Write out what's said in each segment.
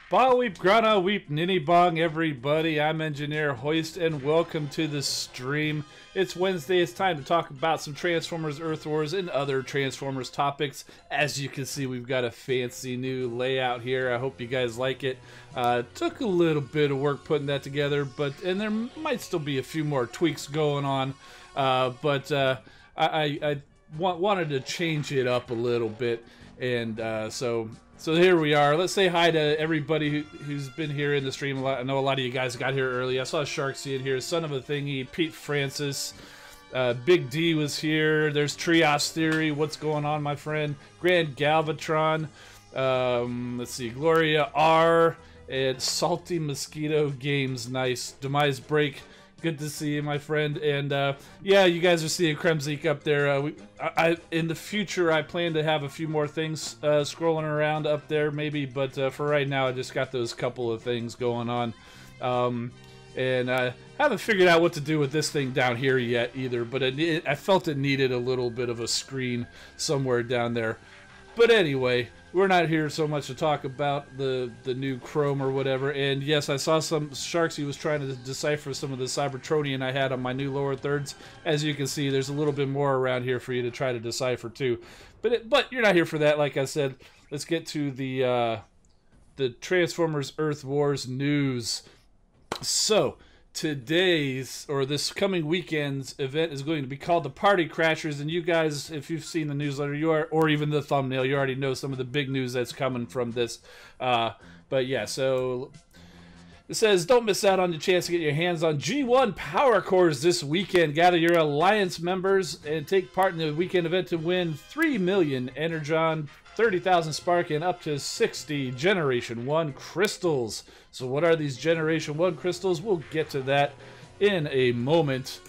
Ba weep, grana weep, ninny bong, everybody. I'm Engineer Hoist, and welcome to the stream. It's Wednesday. It's time to talk about some Transformers, Earth Wars, and other Transformers topics. As you can see, we've got a fancy new layout here. I hope you guys like it. Took a little bit of work putting that together, and there might still be a few more tweaks going on. I wanted to change it up a little bit, and so here we are. Let's say hi to everybody who's been here in the stream. I know a lot of you guys got here early. I saw Sharksy in here, Son of a Thingy, Pete Francis, Big D was here. There's Trios Theory. What's going on, my friend? Grand Galvatron. Let's see, Gloria R. And Salty Mosquito Games. Nice. Demise Break. Good to see you, my friend. And yeah, you guys are seeing Kremzik up there. In the future, I plan to have a few more things scrolling around up there, maybe. But for right now, I just got those couple of things going on. And I haven't figured out what to do with this thing down here yet either. But I felt it needed a little bit of a screen somewhere down there. But anyway, we're not here so much to talk about the new Chrome or whatever. And yes, I saw some Sharks. He was trying to decipher some of the Cybertronian I had on my new lower thirds. As you can see, there's a little bit more around here for you to try to decipher too. But you're not here for that. Like I said, let's get to the Transformers Earth Wars news. So today's, or this coming weekend's event is going to be called the Party Crashers, and you guys, if you've seen the newsletter, or even the thumbnail, you already know some of the big news that's coming from this. But yeah, so it says, don't miss out on the chance to get your hands on G1 Power Cores this weekend. Gather your Alliance members and take part in the weekend event to win 3 million Energon, 30,000 Spark, and up to 60 Generation 1 crystals. So what are these Generation 1 crystals? We'll get to that in a moment.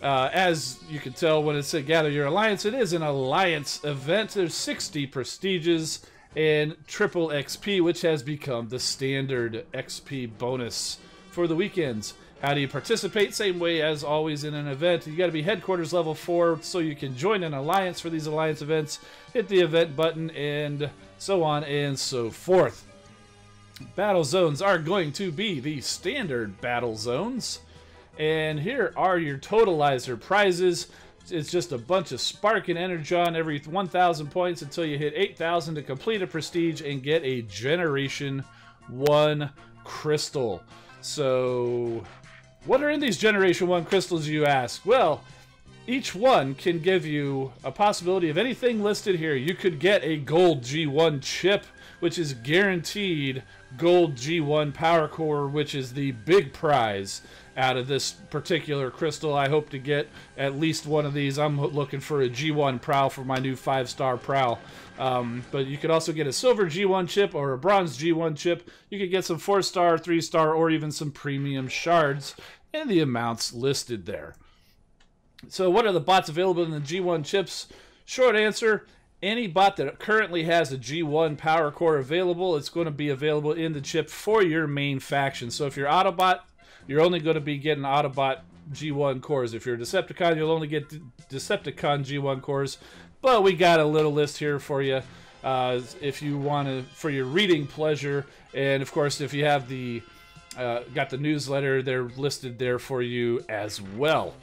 As you can tell when it said Gather Your Alliance, it is an Alliance event. There's 60 prestiges and triple XP, which has become the standard XP bonus for the weekends. How do you participate? Same way as always in an event. You got to be headquarters level 4 so you can join an alliance for these alliance events. Hit the event button and so on and so forth. Battle zones are going to be the standard battle zones. And here are your totalizer prizes. It's just a bunch of Spark and Energon every 1,000 points until you hit 8,000 to complete a prestige and get a Generation 1 crystal. So what are in these Generation 1 crystals, you ask? Well, each one can give you a possibility of anything listed here. You could get a gold G1 chip, which is guaranteed gold G1 power core, which is the big prize out of this particular crystal. I hope to get at least one of these. I'm looking for a G1 Prowl for my new 5-star Prowl. But you could also get a silver G1 chip or a bronze G1 chip. You could get some 4-star, 3-star, or even some premium shards, and the amounts listed there. So what are the bots available in the G1 chips? Short answer, any bot that currently has a G1 power core available, it's going to be available in the chip for your main faction. So if you're Autobot, you're only going to be getting Autobot G1 cores. If you're a Decepticon, you'll only get Decepticon G1 cores. But we got a little list here for you if you want to, for your reading pleasure. And of course, if you have the got the newsletter, they're listed there for you as well.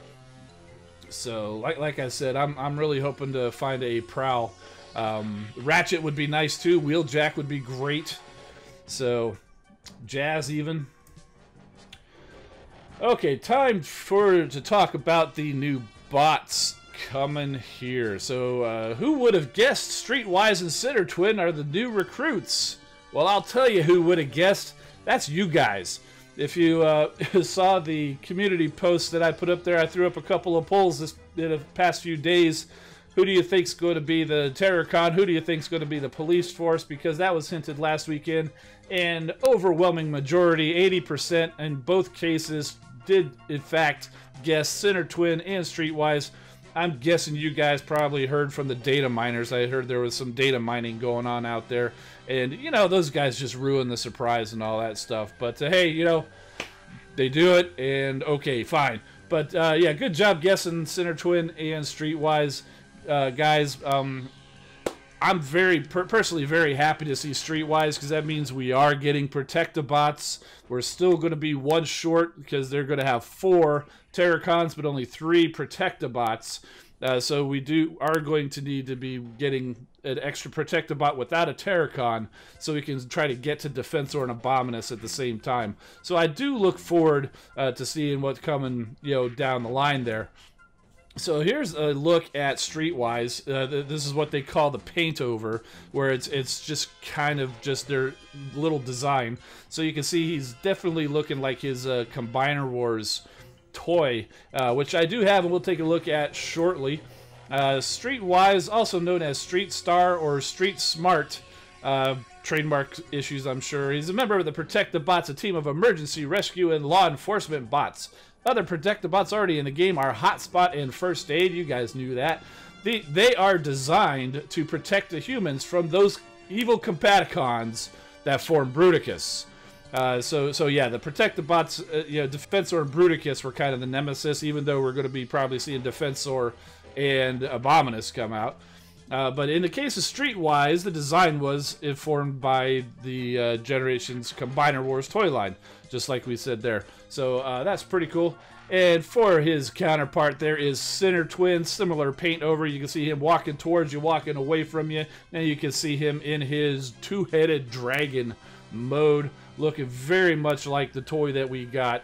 So like I said, I'm really hoping to find a Prowl. Ratchet would be nice too. Wheeljack would be great. So Jazz even. Okay, time to talk about the new bots coming here. So who would have guessed Streetwise and Center Twin are the new recruits? Well, I'll tell you who would have guessed. That's you guys. If you saw the community post that I put up there, I threw up a couple of polls in the past few days. Who do you think's going to be the Terrorcon? Who do you think's going to be the police force? Because that was hinted last weekend, and overwhelming majority, 80% in both cases, did in fact guess Center Twin and Streetwise. I'm guessing you guys probably heard from the data miners. I heard there was some data mining going on out there. And, you know, those guys just ruin the surprise and all that stuff. But, hey, you know, they do it, and okay, fine. But, yeah, good job guessing Center Twin and Streetwise, guys. I'm personally very happy to see Streetwise, because that means we are getting Protectobots. We're still going to be one short because they're going to have 4 Terracons but only 3 Protectobots. So we are going to need to be getting an extra Protectobot without a Terracon, so we can try to get to Defensor and Abominus at the same time. So I do look forward to seeing what's coming, down the line there. So here's a look at Streetwise. This is what they call the paint over, where it's just kind of just their little design. So you can see he's definitely looking like his Combiner Wars toy, which I do have and we'll take a look at shortly. Streetwise, also known as Street Star or Street Smart, trademark issues I'm sure. He's a member of the Protectobots, a team of emergency rescue and law enforcement bots. Other Protectobots already in the game are Hotspot and First Aid. You guys knew that. They are designed to protect the humans from those evil Combaticons that form Bruticus. So yeah, the Protectobots, Defensor and Bruticus were kind of the nemesis, even though we're going to be probably seeing Defensor and Abominus come out. But in the case of Streetwise, the design was informed by the Generations Combiner Wars toy line, just like we said there. So that's pretty cool. And for his counterpart, there is Sinner Twin, similar paint over. You can see him walking towards you, walking away from you. And you can see him in his two-headed dragon mode, looking very much like the toy that we got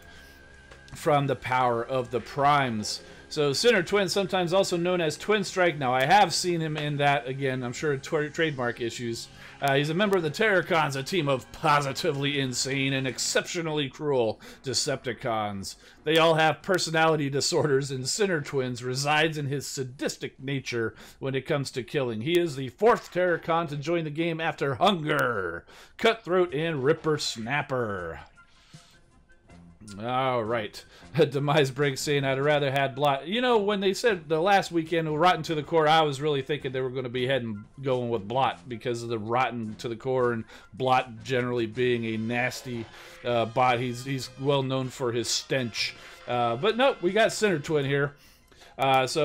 from the Power of the Primes. So Sinner Twin, sometimes also known as Twin Strike. Now, I have seen him in that, again, I'm sure trademark issues. He's a member of the Terracons, a team of positively insane and exceptionally cruel Decepticons. They all have personality disorders, and Sinner Twins resides in his sadistic nature when it comes to killing. He is the 4th Terracon to join the game after Hunger, Cutthroat, and Ripper Snapper. All right. Demise Break saying I'd rather had Blot. You know, when they said the last weekend Rotten to the Core, I was really thinking they were going to be going with Blot because of the Rotten to the Core and Blot generally being a nasty bot. He's well known for his stench. But no, we got Sinner Twin here. As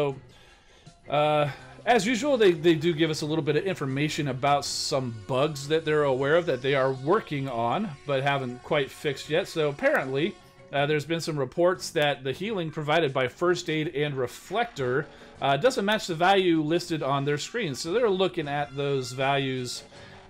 usual, they do give us a little bit of information about some bugs that they're aware of that they are working on but haven't quite fixed yet. So apparently, there's been some reports that the healing provided by First Aid and Reflector doesn't match the value listed on their screen. So they're looking at those values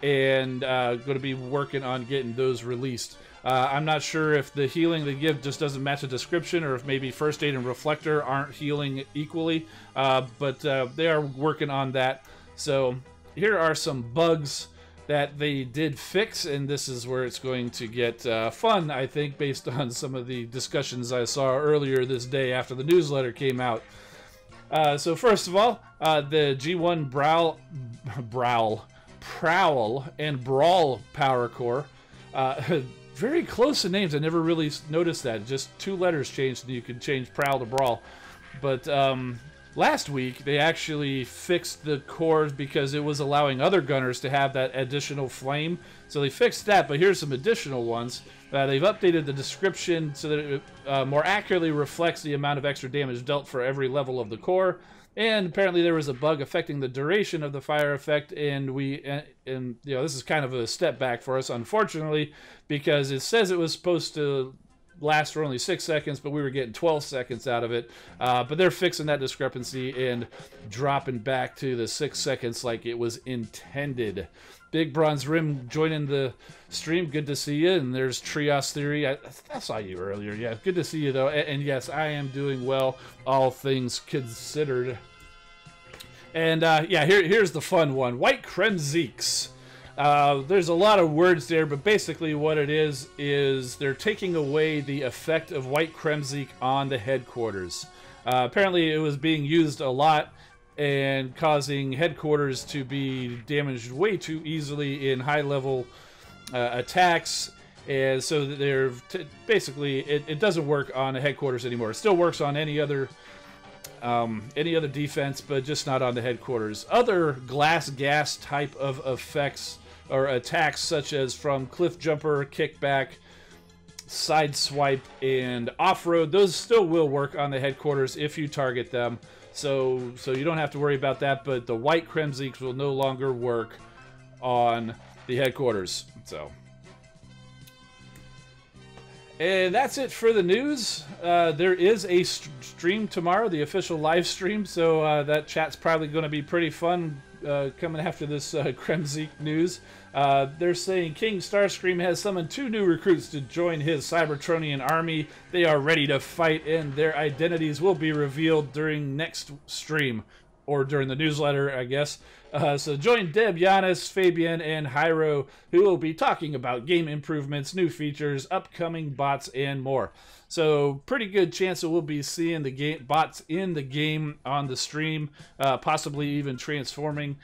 and going to be working on getting those released. I'm not sure if the healing they give just doesn't match the description, or if maybe First Aid and Reflector aren't healing equally, but they are working on that. So here are some bugs that they did fix, and this is where it's going to get fun, I think, based on some of the discussions I saw earlier this day after the newsletter came out. So first of all, the G1 Prowl and Brawl Power Core. Very close in names. I never really noticed that. Just 2 letters changed, and you could change Prowl to Brawl. But last week, they actually fixed the cores because it was allowing other gunners to have that additional flame. So they fixed that, but here's some additional ones. They've updated the description so that it more accurately reflects the amount of extra damage dealt for every level of the core. And apparently there was a bug affecting the duration of the fire effect, and this is kind of a step back for us, unfortunately, because it says it was supposed to last for only 6 seconds, but we were getting 12 seconds out of it. But they're fixing that discrepancy and dropping back to the 6 seconds like it was intended. Big Bronze Rim joining the stream. Good to see you. And there's Trios Theory. I saw you earlier. Yeah, good to see you, though. And yes, I am doing well, all things considered. And yeah, here's the fun one. White Kremzeeks. There's a lot of words there, but basically what it is they're taking away the effect of White Kremzeek on the headquarters. Apparently it was being used a lot and causing headquarters to be damaged way too easily in high-level attacks, and so they're basically it doesn't work on the headquarters anymore. It still works on any other defense, but just not on the headquarters. Other glass gas type of effects or attacks, such as from Cliff Jumper, Kickback, Sideswipe, and Off-Road, those still will work on the headquarters if you target them. so you don't have to worry about that. But the white Kremzeeks will no longer work on the headquarters. So, and that's it for the news. There is a stream tomorrow, the official live stream, so that chat's probably going to be pretty fun coming after this Kremzeek news. They're saying King Starscream has summoned 2 new recruits to join his Cybertronian army. They are ready to fight, and their identities will be revealed during next stream, or during the newsletter, I guess. So join Deb, Giannis, Fabian, and Hyro, who will be talking about game improvements, new features, upcoming bots, and more. So pretty good chance that we'll be seeing the bots in the game on the stream, possibly even transforming.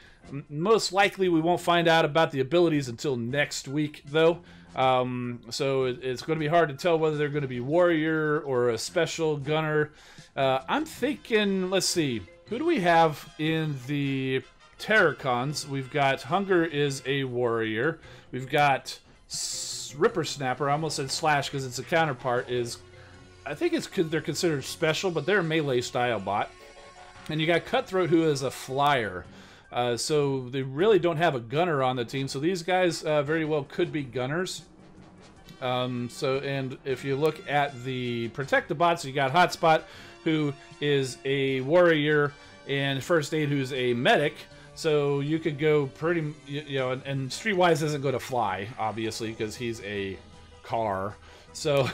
Most likely we won't find out about the abilities until next week, though. So it's going to be hard to tell whether they're going to be warrior or a special gunner. I'm thinking, let's see, who do we have in the Terracons? We've got Hunger is a warrior. We've got Ripper Snapper. I almost said Slash because it's a counterpart. I think they're considered special, but they're a melee style bot. And you got Cutthroat, who is a flyer. So they really don't have a gunner on the team. So these guys very well could be gunners. And if you look at the Protect the Bots, you got Hotspot, who is a warrior, and First Aid, who's a medic. So you could go pretty, and Streetwise isn't going to fly, obviously, because he's a car. So,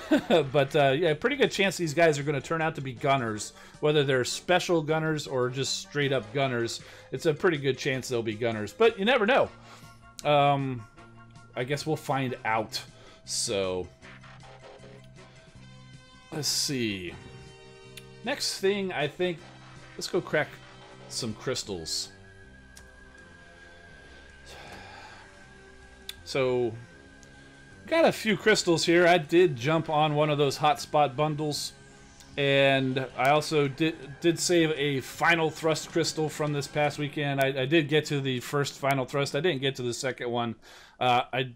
but yeah, pretty good chance these guys are going to turn out to be gunners, whether they're special gunners or just straight up gunners. It's a pretty good chance they'll be gunners, but you never know. I guess we'll find out. So, let's see. Next thing, I think, let's go crack some crystals. So, got a few crystals here. I did jump on one of those hotspot bundles, and I also did save a final thrust crystal from this past weekend. I did get to the first final thrust. I didn't get to the second one. I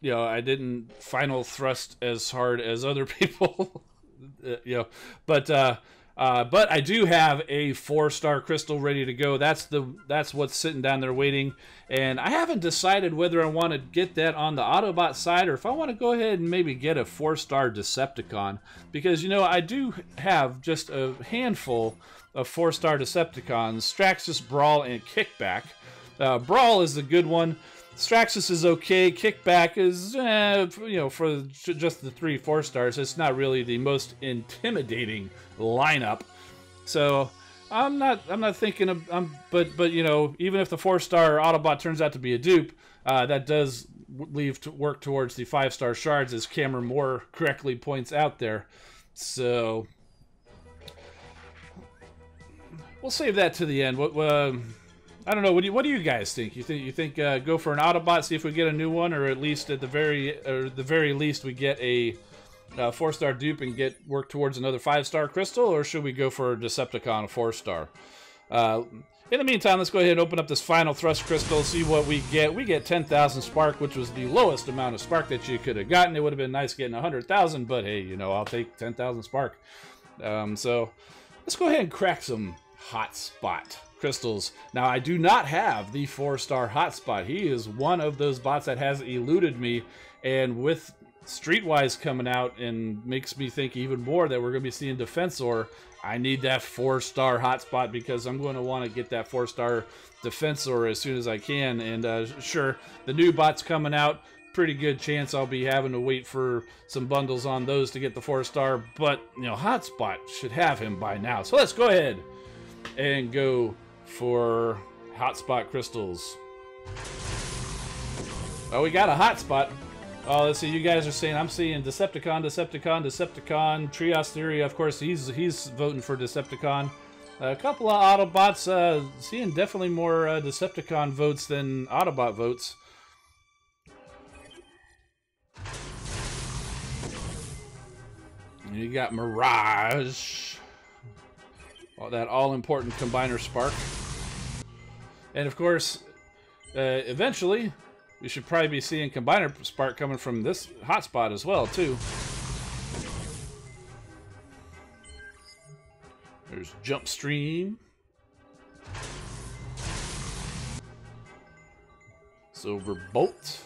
didn't final thrust as hard as other people, but I do have a 4-star crystal ready to go. That's what's sitting down there waiting, and I haven't decided whether I want to get that on the Autobot side or if I want to go ahead and maybe get a 4-star Decepticon, because I do have just a handful of 4-star Decepticons: Straxus, Brawl, and Kickback. Brawl is the good one. Straxus is okay. Kickback is, for just the 3 4-stars, it's not really the most intimidating lineup. So I'm not thinking of, but even if the 4-star Autobot turns out to be a dupe, that does leave to work towards the 5-star shards, as Cameron Moore correctly points out there. So we'll save that to the end. I don't know. What do you guys think? You think go for an Autobot, see if we get a new one, or at least at the very least we get a 4-star dupe and work towards another 5-star crystal, or should we go for a Decepticon, a 4-star? In the meantime, let's go ahead and open up this final thrust crystal, see what we get. We get 10,000 spark, which was the lowest amount of spark that you could have gotten. It would have been nice getting 100,000, but hey, I'll take 10,000 spark. So let's go ahead and crack some Hotspot crystals. Now, I do not have the 4-star Hotspot. He is one of those bots that has eluded me, and with Streetwise coming out and makes me think even more that we're going to be seeing Defensor, I need that 4-star Hotspot because I'm going to want to get that 4-star Defensor as soon as I can. And sure, the new bot's coming out. Pretty good chance I'll be having to wait for some bundles on those to get the 4-star, but Hotspot should have him by now. So let's go ahead and go for Hotspot crystals. Oh, we got a Hotspot. Oh, let's see. You guys are saying I'm seeing Decepticon, Trios Theory. Of course, he's voting for Decepticon. A couple of Autobots. Seeing definitely more Decepticon votes than Autobot votes. You got Mirage. That all-important Combiner Spark. And of course, eventually, we should probably be seeing Combiner Spark coming from this Hotspot as well, too. There's Jump Stream. Silver Bolt.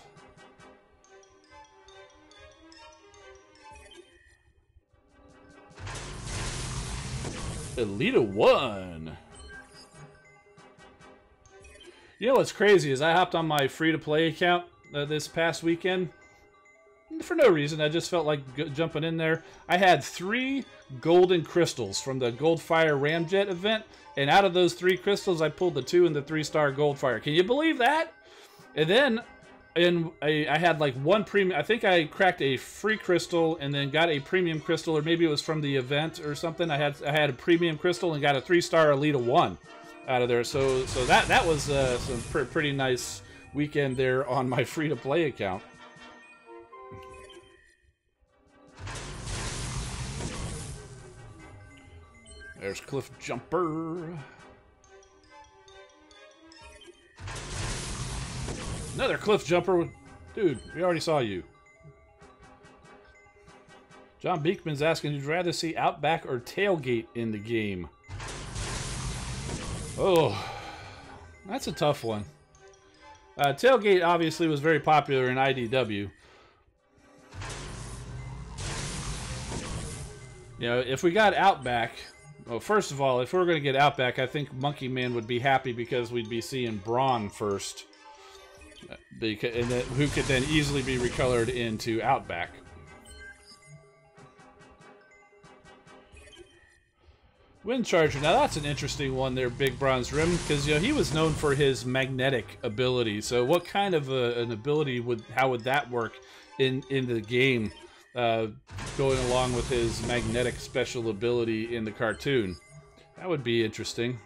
Elita 1. You know what's crazy is I hopped on my free-to-play account this past weekend. For no reason, I just felt like jumping in there. I had 3 golden crystals from the Goldfire Ramjet event, and out of those 3 crystals, I pulled the 2 and the 3-star Goldfire. Can you believe that? And then, I had like 1 premium. I think I cracked a free crystal and then got a premium crystal, or maybe it was from the event or something. I had a premium crystal and got a 3-star Elita 1 out of there. So that was some pretty nice weekend there on my free-to-play account. There's Cliff Jumper. Another Cliff Jumper. Dude, we already saw you. John Beekman's asking, would you rather see Outback or Tailgate in the game? Oh, that's a tough one. Tailgate obviously was very popular in IDW. You know, if we got Outback... Well, first of all, if we were going to get Outback, I think Monkey Man would be happy because we'd be seeing Brawn first. Who could then easily be recolored into Outback. Wind Charger, now that's an interesting one there, Big Bronze Rim, because you know he was known for his magnetic ability. So what kind of an ability how would that work in the game? Going along with his magnetic special ability in the cartoon. That would be interesting.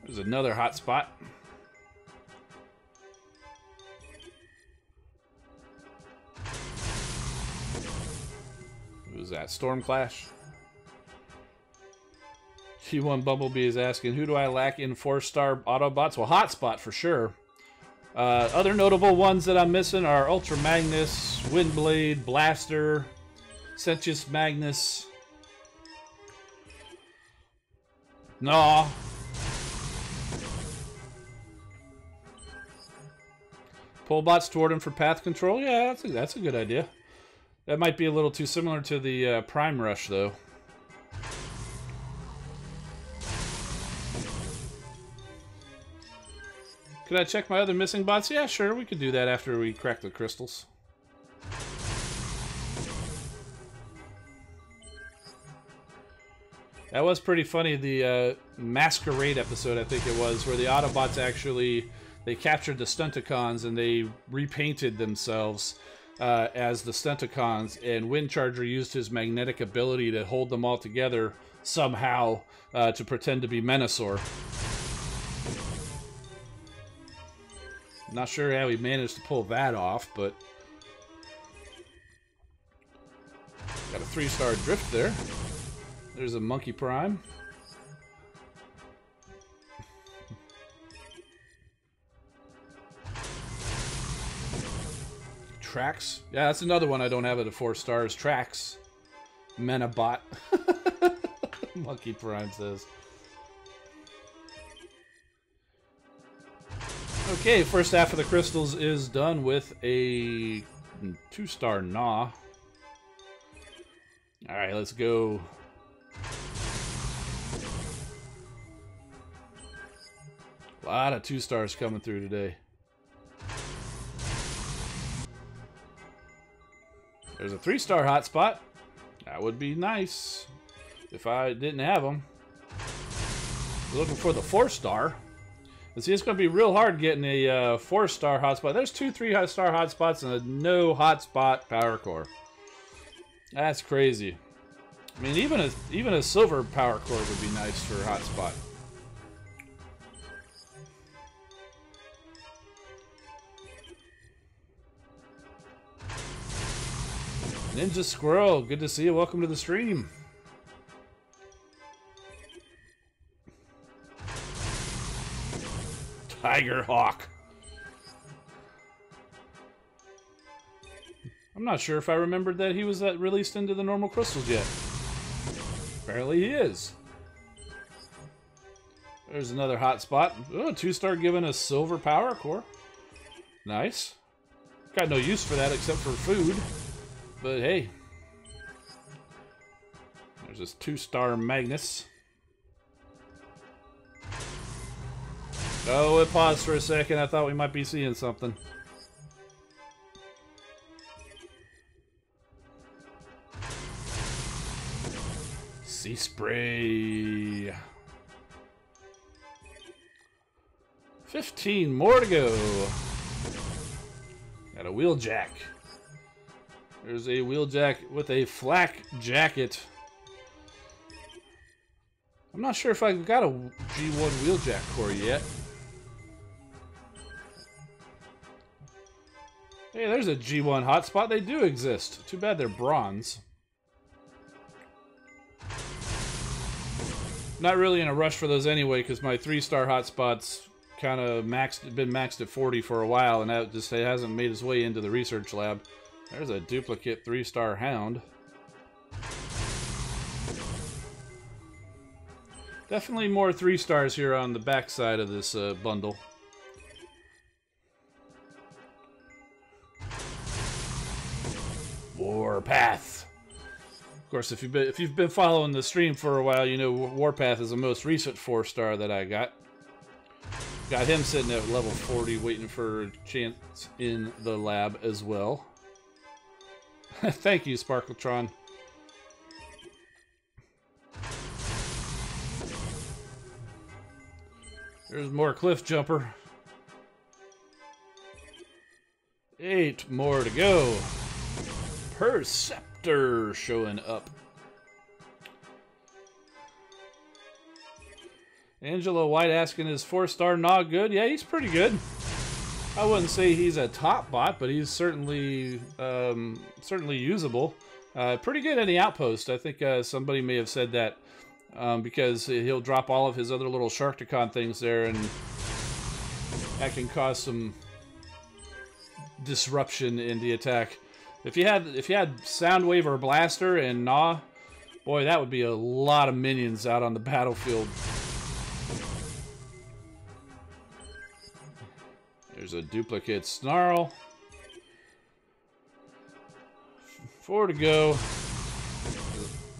There's another hot spot. Who was that? Storm Clash? Q1 Bumblebee is asking, who do I lack in 4-star Autobots? Well, Hotspot for sure. Other notable ones that I'm missing are Ultra Magnus, Windblade, Blaster, Sentius Magnus. Nah. Pullbots toward him for path control? Yeah, that's a good idea. That might be a little too similar to the Prime Rush, though. Could I check my other missing bots? Yeah, sure, we could do that after we crack the crystals. That was pretty funny, the Masquerade episode, I think it was, where the Autobots actually, they captured the Stunticons and they repainted themselves as the Stunticons, and Windcharger used his magnetic ability to hold them all together somehow to pretend to be Menasor. Not sure how he managed to pull that off, but got a 3-star drift there. There's a Monkey Prime. Trax. Yeah, that's another one I don't have at a 4 stars. Trax. Menabot. Monkey Prime says. Okay, first half of the crystals is done with a 2-star Gnaw. Alright, let's go. A lot of 2-stars coming through today. There's a 3-star hotspot. That would be nice if I didn't have them. Looking for the 4-star. And see, it's going to be real hard getting a 4-star hotspot. There's 2 3-star hotspots and a no hotspot power core. That's crazy. I mean, even a silver power core would be nice for a hotspot. Ninja Squirrel, good to see you. Welcome to the stream. Tiger Hawk. I'm I'm not sure if I remembered that he was released into the normal crystals yet. Apparently he is. There's another hot spot. Oh, 2-star giving us silver power core. Nice. Got no use for that except for food. But hey. There's this 2-star Magnus. Oh, it paused for a second. I thought we might be seeing something. Sea spray. 15 more to go. Got a wheeljack. There's a wheeljack with a flak jacket. I'm not sure if I've got a G1 wheeljack core yet. Hey, there's a G1 hotspot. They do exist. Too bad they're bronze. Not really in a rush for those anyway, because my 3-star hotspots kind of been maxed at 40 for a while, and that just hasn't made its way into the research lab. There's a duplicate 3-star hound. Definitely more 3-stars here on the back side of this bundle. Warpath. Of course, if you've been following the stream for a while, you know Warpath is the most recent 4-star that I got. Got him sitting at level 40, waiting for a chance in the lab as well. Thank you, Sparkletron. There's more Cliff Jumper. 8 more to go. Perceptor showing up. Angelo White asking, is 4-star not good? Yeah, he's pretty good. I wouldn't say he's a top bot, but he's certainly certainly usable. Pretty good in the outpost. I think somebody may have said that because he'll drop all of his other little Sharkticon things there, and that can cause some disruption in the attack. If you had Soundwave or Blaster and Gnaw, boy, that would be a lot of minions out on the battlefield. There's a duplicate Snarl. 4 to go.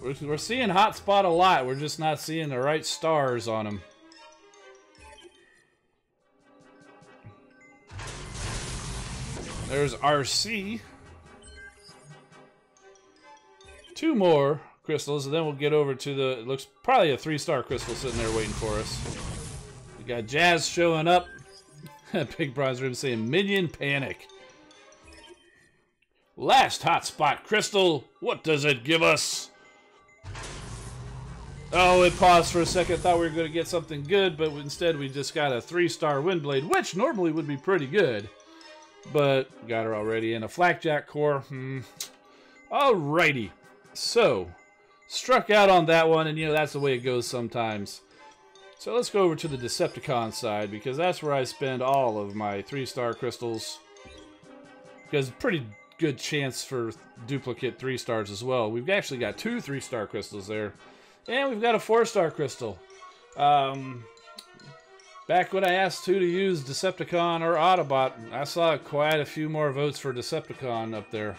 We're seeing Hotspot a lot. We're just not seeing the right stars on him. There's RC. 2 more crystals, and then we'll get over to the... It looks probably a 3-star crystal sitting there waiting for us. We got Jazz showing up. Big Bronze Room saying Minion Panic. Last hotspot crystal. What does it give us? Oh, it paused for a second. Thought we were going to get something good, but instead we just got a 3-star Windblade, which normally would be pretty good. But got her already. And a Flakjack core. Alrighty. So, struck out on that one, and you know, that's the way it goes sometimes. So let's go over to the Decepticon side, because that's where I spend all of my 3-star crystals. Because pretty good chance for duplicate 3-stars as well. We've actually got 2 3-star crystals there. And we've got a 4-star crystal. Back when I asked who to use Decepticon or Autobot, I saw quite a few more votes for Decepticon up there.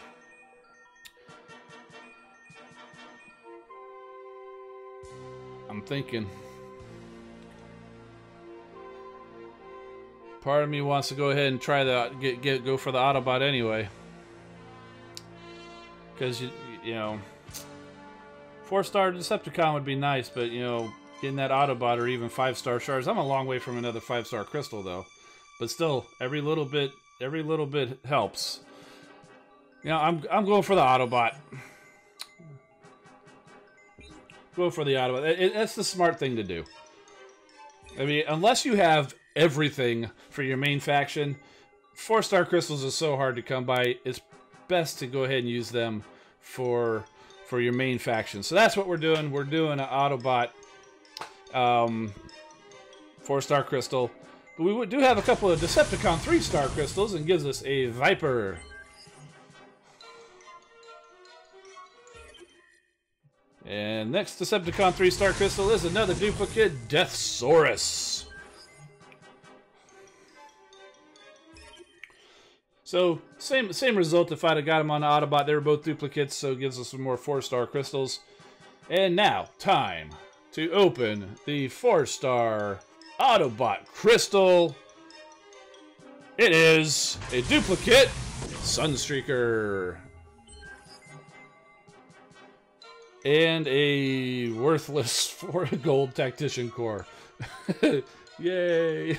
I'm thinking. Part of me wants to go ahead and try the go for the Autobot anyway, because you know, 4-star Decepticon would be nice, but you know, getting that Autobot or even 5-star shards, I'm a long way from another 5-star crystal though. But still, every little bit helps. You know, I'm going for the Autobot. Go for the Autobot. That's the smart thing to do. I mean, unless you have everything for your main faction, 4-star crystals is so hard to come by. It's best to go ahead and use them for your main faction. So that's what we're doing. We're doing an Autobot 4-star crystal. But we do have a couple of Decepticon 3-star crystals, and gives us a Viper. And next Decepticon 3-star crystal is another duplicate Deathsaurus. So same result if I'd have got him on the Autobot. They were both duplicates, so it gives us some more 4-star crystals. And now, time to open the 4-star Autobot crystal. It is a duplicate Sunstreaker. And a worthless 4 gold Tactician Core. Yay!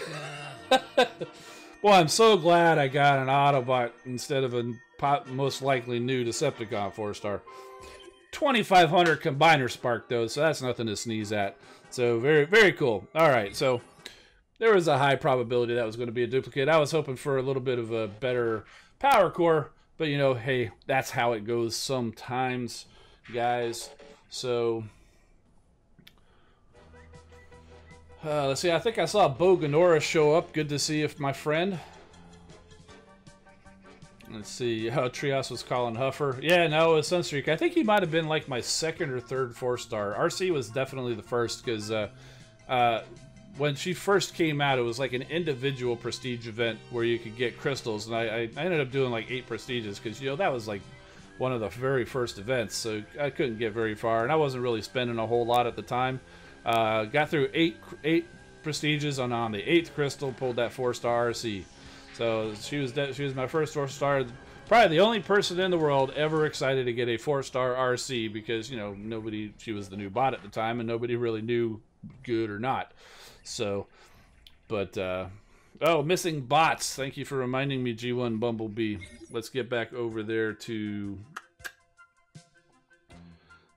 Well, I'm so glad I got an Autobot instead of a most likely new Decepticon 4-star. 2,500 Combiner Spark, though, so that's nothing to sneeze at. So, very, very cool. Alright, so there was a high probability that was going to be a duplicate. I was hoping for a little bit of a better power core, but, you know, hey, that's how it goes sometimes, guys. So, let's see, I think I saw Boganora show up. Good to see you, my friend. Let's see, Trios was calling Huffer. Yeah, no, it was Sunstreak. I think he might have been like my second or third 4-star. RC was definitely the first, because when she first came out, it was like an individual prestige event where you could get crystals, and I ended up doing like 8 prestiges, because, you know, that was like one of the very first events, so I couldn't get very far, and I wasn't really spending a whole lot at the time. Got through eight prestiges on the 8th crystal, pulled that 4-star RC. So she was my first 4-star. Probably the only person in the world ever excited to get a 4-star RC, because, you know, she was the new bot at the time, and nobody really knew good or not. So, but oh, missing bots. Thank you for reminding me, G1 Bumblebee. Let's get back over there to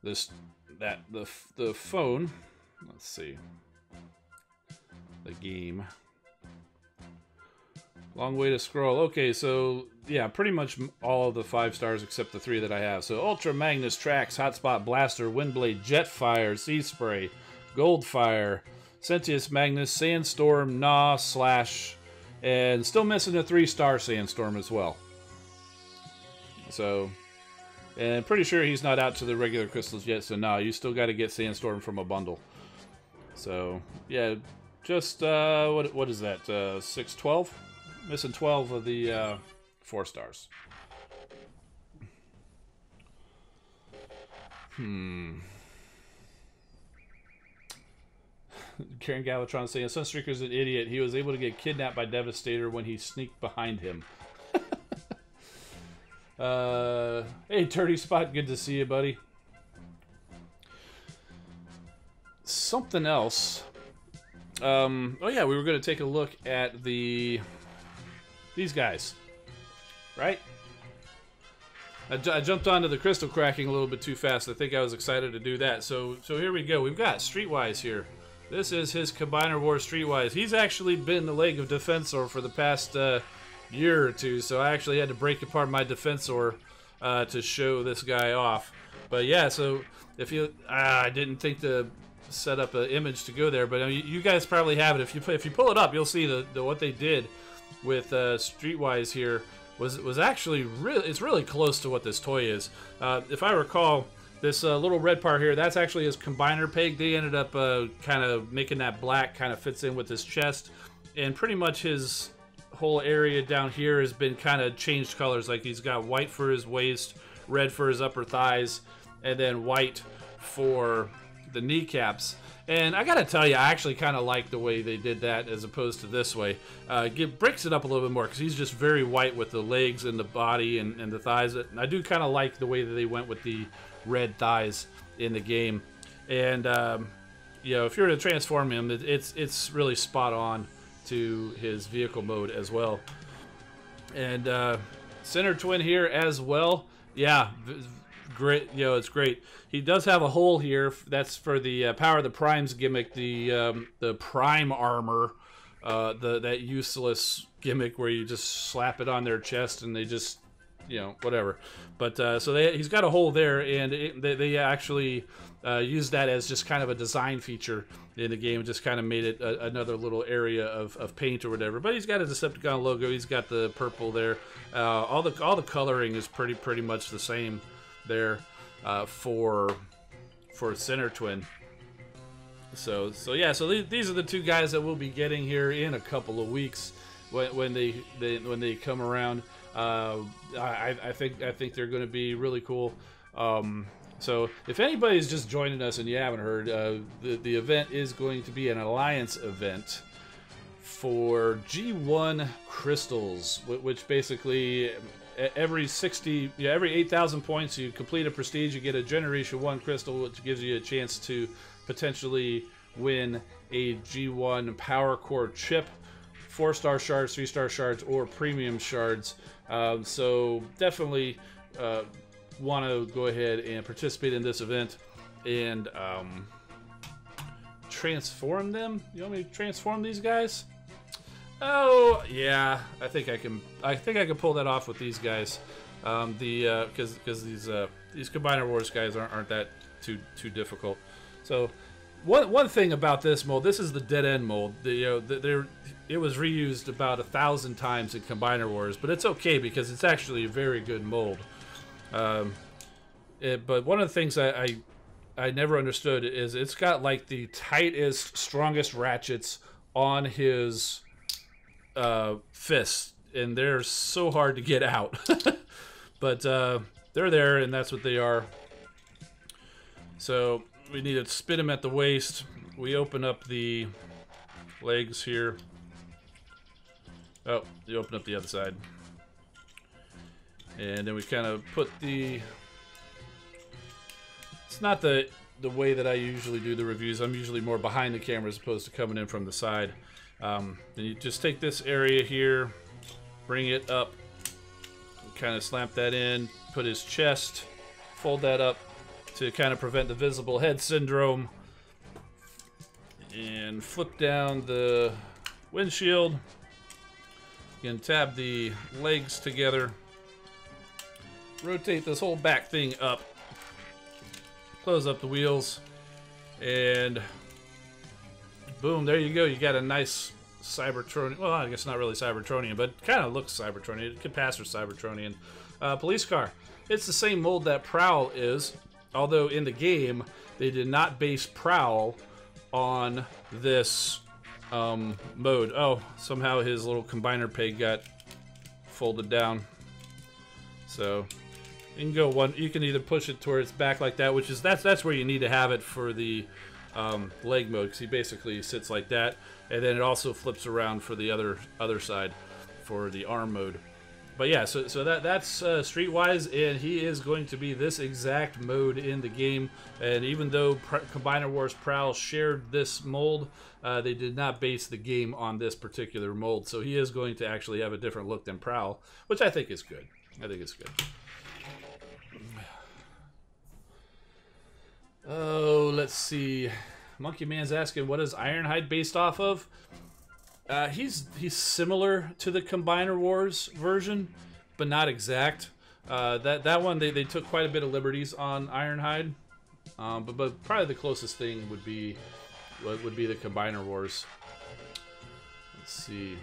the phone. Let's see. The game. Long way to scroll. Okay, so yeah, pretty much all of the 5 stars except the 3 that I have. So Ultra Magnus, Trax, Hotspot, Blaster, Windblade, Jetfire, Sea Spray, Goldfire, Sentius Magnus, Sandstorm, Gnaw, Slash, and still missing a 3-star Sandstorm as well. So, and pretty sure he's not out to the regular crystals yet, so no, you still got to get Sandstorm from a bundle. So, yeah, just, what is that, 612? Missing 12 of the 4 stars. Karen Galvatron saying, Sunstreaker's an idiot. He was able to get kidnapped by Devastator when he sneaked behind him. Hey, Turdy Spot, good to see you, buddy. Something else. Oh yeah, we were going to take a look at these guys, right? I jumped onto the crystal cracking a little bit too fast. I think I was excited to do that. So here we go. We've got Streetwise here. This is his Combiner War Streetwise. He's actually been the leg of Defensor for the past year or two, so I actually had to break apart my Defensor to show this guy off. But yeah, so if you, I didn't think to set up an image to go there, but I mean, you guys probably have it. If you pull it up, you'll see what they did with Streetwise here was actually it's really close to what this toy is. If I recall, this little red part here, that's actually his combiner peg. They ended up kind of making that black, kind of fits in with his chest, and pretty much his whole area down here has been kind of changed colors. Like he's got white for his waist, red for his upper thighs, and then white for the kneecaps. And I gotta tell you, I actually kind of like the way they did that as opposed to this way. Breaks it up a little bit more because he's just very white with the legs and the body and the thighs. And I do kind of like the way that they went with the red thighs in the game. And you know, if you were to transform him, it's really spot on to his vehicle mode as well. And center twin here as well. Yeah, great. You know, it's great. He does have a hole here. That's for the Power of the Primes gimmick, the Prime armor, that useless gimmick where you just slap it on their chest and they just, you know, whatever. But so he's got a hole there, and they actually used that as just kind of a design feature in the game. Just kind of made it another little area of paint or whatever. But he's got a Decepticon logo. He's got the purple there. All the coloring is pretty much the same there for for Center Twin. So yeah, so these are the two guys that we'll be getting here in a couple of weeks when they come around. I think they're going to be really cool. So if anybody's just joining us and you haven't heard, the event is going to be an alliance event for G1 crystals, which basically every 8,000 points you complete a prestige, you get a Generation 1 crystal, which gives you a chance to potentially win a G1 Power Core chip, 4-star shards, 3-star shards, or premium shards. So definitely want to go ahead and participate in this event and transform them. You want me to transform these guys? Oh yeah, I think I can pull that off with these guys. Because these Combiner Wars guys aren't that too difficult. So one thing about this mold, this is the dead end mold. It was reused about 1,000 times in Combiner Wars, but it's okay because it's actually a very good mold. But one of the things I never understood is it's got like the tightest, strongest ratchets on his fists, and they're so hard to get out. But they're there, and that's what they are. So we need to spin them at the waist. We open up the legs here. Oh, you open up the other side. And then we kind of put the... It's not the way that I usually do the reviews. I'm usually more behind the camera as opposed to coming in from the side. Then you just take this area here, bring it up, kind of slamp that in, put his chest, fold that up to kind of prevent the visible head syndrome, and flip down the windshield. You can tab the legs together, rotate this whole back thing up, close up the wheels, and boom, there you go. You got a nice Cybertronian, well, I guess not really Cybertronian, but kind of looks Cybertronian. It could pass for Cybertronian. Police car. It's the same mold that Prowl is, although in the game, they did not base Prowl on this mode. Oh, somehow his little combiner peg got folded down. So you can go one. You can either push it towards back like that, which is that's where you need to have it for the leg mode, because he basically sits like that, and then it also flips around for the other side for the arm mode. But yeah, so that's Streetwise, and he is going to be this exact mode in the game. And even though Combiner Wars Prowl shared this mold, they did not base the game on this particular mold. So he is going to actually have a different look than Prowl, which I think is good. I think it's good. Oh, let's see. Monkey Man's asking, what is Ironhide based off of? He's similar to the Combiner Wars version, but not exact. That one they took quite a bit of liberties on Ironhide, but probably the closest thing would be the Combiner Wars. Let's see.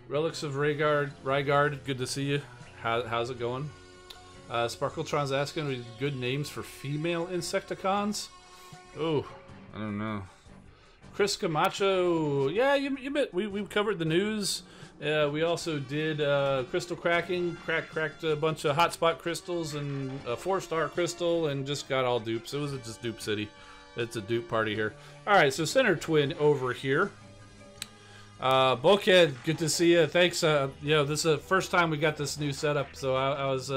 Relics of Rygard, good to see you. How's it going? Sparkletron's asking, good names for female Insecticons? Oh, I don't know. Chris Camacho, yeah, we covered the news. We also did crystal cracking, cracked a bunch of hotspot crystals and a 4-star crystal, and just got all dupes. It was just dupe city. It's a dupe party here. All right, so Center Twin over here. Bulkhead, good to see you. Thanks. This is the first time we got this new setup, so I was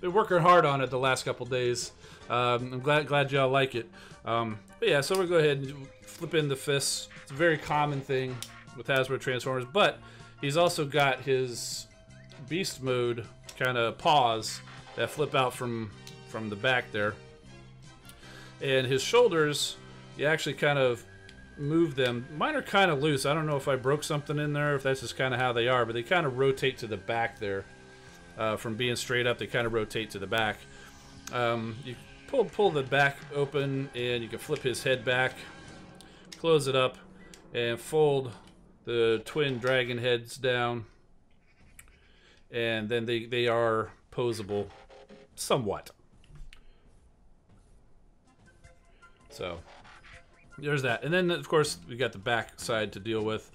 been working hard on it the last couple days. I'm glad y'all like it. But yeah, so we'll go ahead and flip in the fists. It's a very common thing with Hasbro Transformers, but he's also got his beast mode kind of paws that flip out from the back there. And his shoulders, you actually kind of move them. Mine are kind of loose. I don't know if I broke something in there, if that's just kind of how they are, but they kind of rotate to the back there. From being straight up, they kind of rotate to the back. You pull the back open, and you can flip his head back, close it up, and fold the twin dragon heads down, and then they are posable somewhat. So there's that. And then, of course, we got the back side to deal with.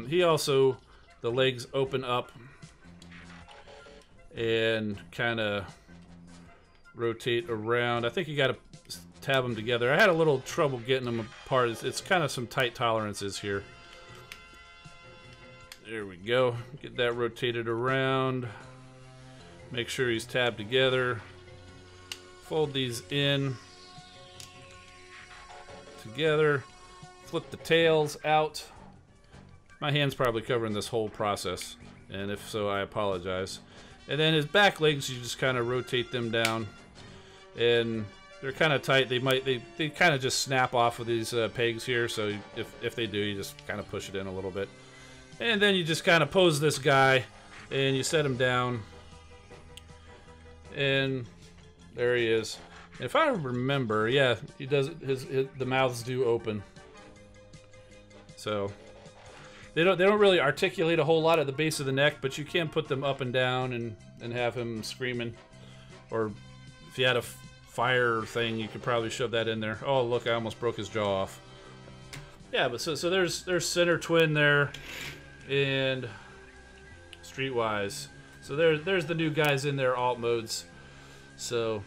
He also, the legs open up and kind of rotate around. I think you got to tab them together. I had a little trouble getting them apart. It's kind of some tight tolerances here. There we go. Get that rotated around. Make sure he's tabbed together. Fold these in together. Flip the tails out. My hand's probably covering this whole process, and if so, I apologize. And then his back legs, you just kind of rotate them down, and they're kind of tight. They kind of just snap off of these pegs here. So if they do, you just kind of push it in a little bit, and then you just kind of pose this guy, and you set him down, and there he is. If I remember, yeah, he does. The mouths do open, so they don't really articulate a whole lot at the base of the neck, but you can put them up and down and have him screaming. Or if you had a fire thing, you could probably shove that in there. Oh, look, I almost broke his jaw off. Yeah, but so there's Center Twin there, and Streetwise. So there's the new guys in their alt modes. So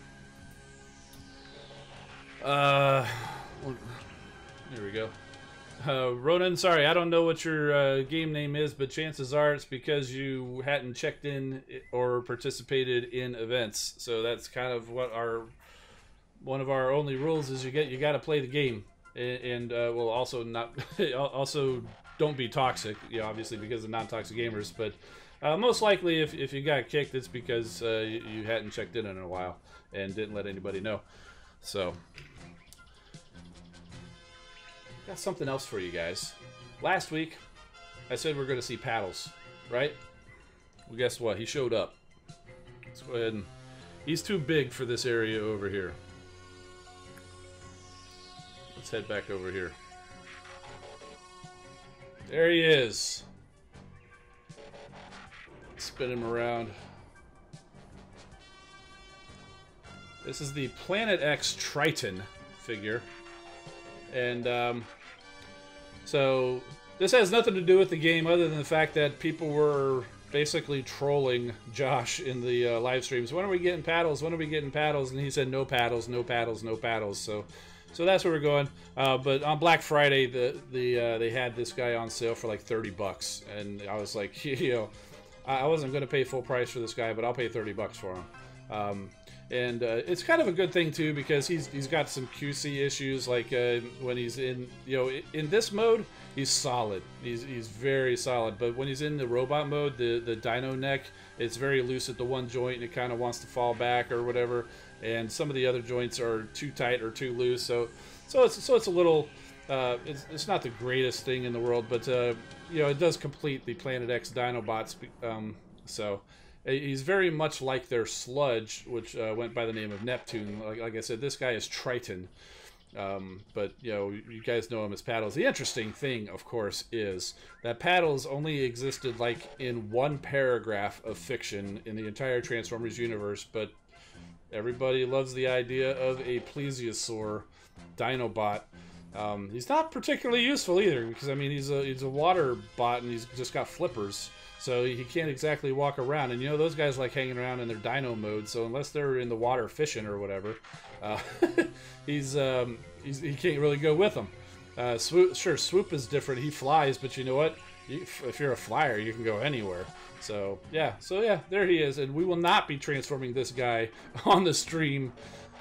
here we go. Ronan, sorry, I don't know what your game name is, but chances are it's because you hadn't checked in or participated in events. So that's kind of what one of our only rules is. You got to play the game, and well, also not also don't be toxic. You know, obviously because of non-toxic gamers, but most likely if you got kicked, it's because you hadn't checked in a while and didn't let anybody know. So. Got something else for you guys. Last week, I said we're going to see paddles, right? Well, guess what? He showed up. Let's go ahead and... He's too big for this area over here. Let's head back over here. There he is. Spin him around. This is the Planet X Triton figure. And, so, this has nothing to do with the game other than the fact that people were basically trolling Josh in the live streams. When are we getting paddles? When are we getting paddles? And he said, no paddles, no paddles, no paddles. So that's where we're going. But on Black Friday, they had this guy on sale for like $30. And I was like, you know, I wasn't going to pay full price for this guy, but I'll pay $30 for him. And it's kind of a good thing too, because he's got some QC issues, like when he's in, you know, in this mode he's solid, he's very solid, but when he's in the robot mode, the dino neck, it's very loose at the one joint and it kind of wants to fall back or whatever, and some of the other joints are too tight or too loose, so it's a little it's not the greatest thing in the world, but you know, it does complete the Planet X Dinobots, so he's very much like their Sludge, which went by the name of Neptune. Like I said, this guy is Triton. But, you know, you guys know him as Paddles. The interesting thing, of course, is that Paddles only existed, like, in one paragraph of fiction in the entire Transformers universe, but everybody loves the idea of a plesiosaur Dinobot. He's not particularly useful either, because, I mean, he's a water bot, and he's just got flippers. So he can't exactly walk around, and you know those guys like hanging around in their dino mode. So unless they're in the water fishing or whatever, he can't really go with them. Swoop is different. He flies, but you know what? If you're a flyer, you can go anywhere. So yeah, there he is, and we will not be transforming this guy on the stream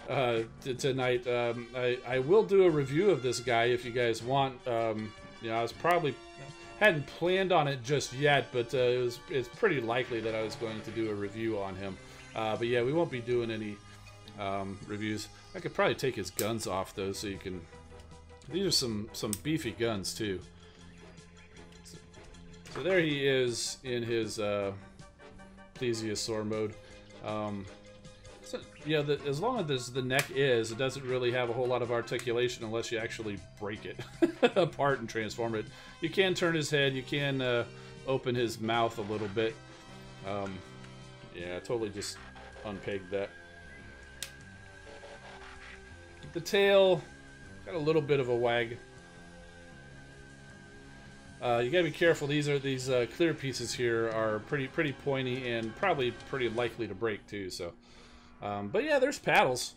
tonight. I will do a review of this guy if you guys want. You know, I was probably. Hadn't planned on it just yet, but it's pretty likely that I was going to do a review on him. But yeah, we won't be doing any reviews. I could probably take his guns off though, so you can. These are some beefy guns too. So there he is in his plesiosaur mode. So, yeah, as long as the neck it doesn't really have a whole lot of articulation unless you actually break it apart and transform it. You can turn his head, you can open his mouth a little bit. Yeah, I totally just unpegged that. The tail, Got a little bit of a wag. You gotta be careful. These clear pieces here are pretty pointy and probably pretty likely to break too. So, but yeah, there's paddles.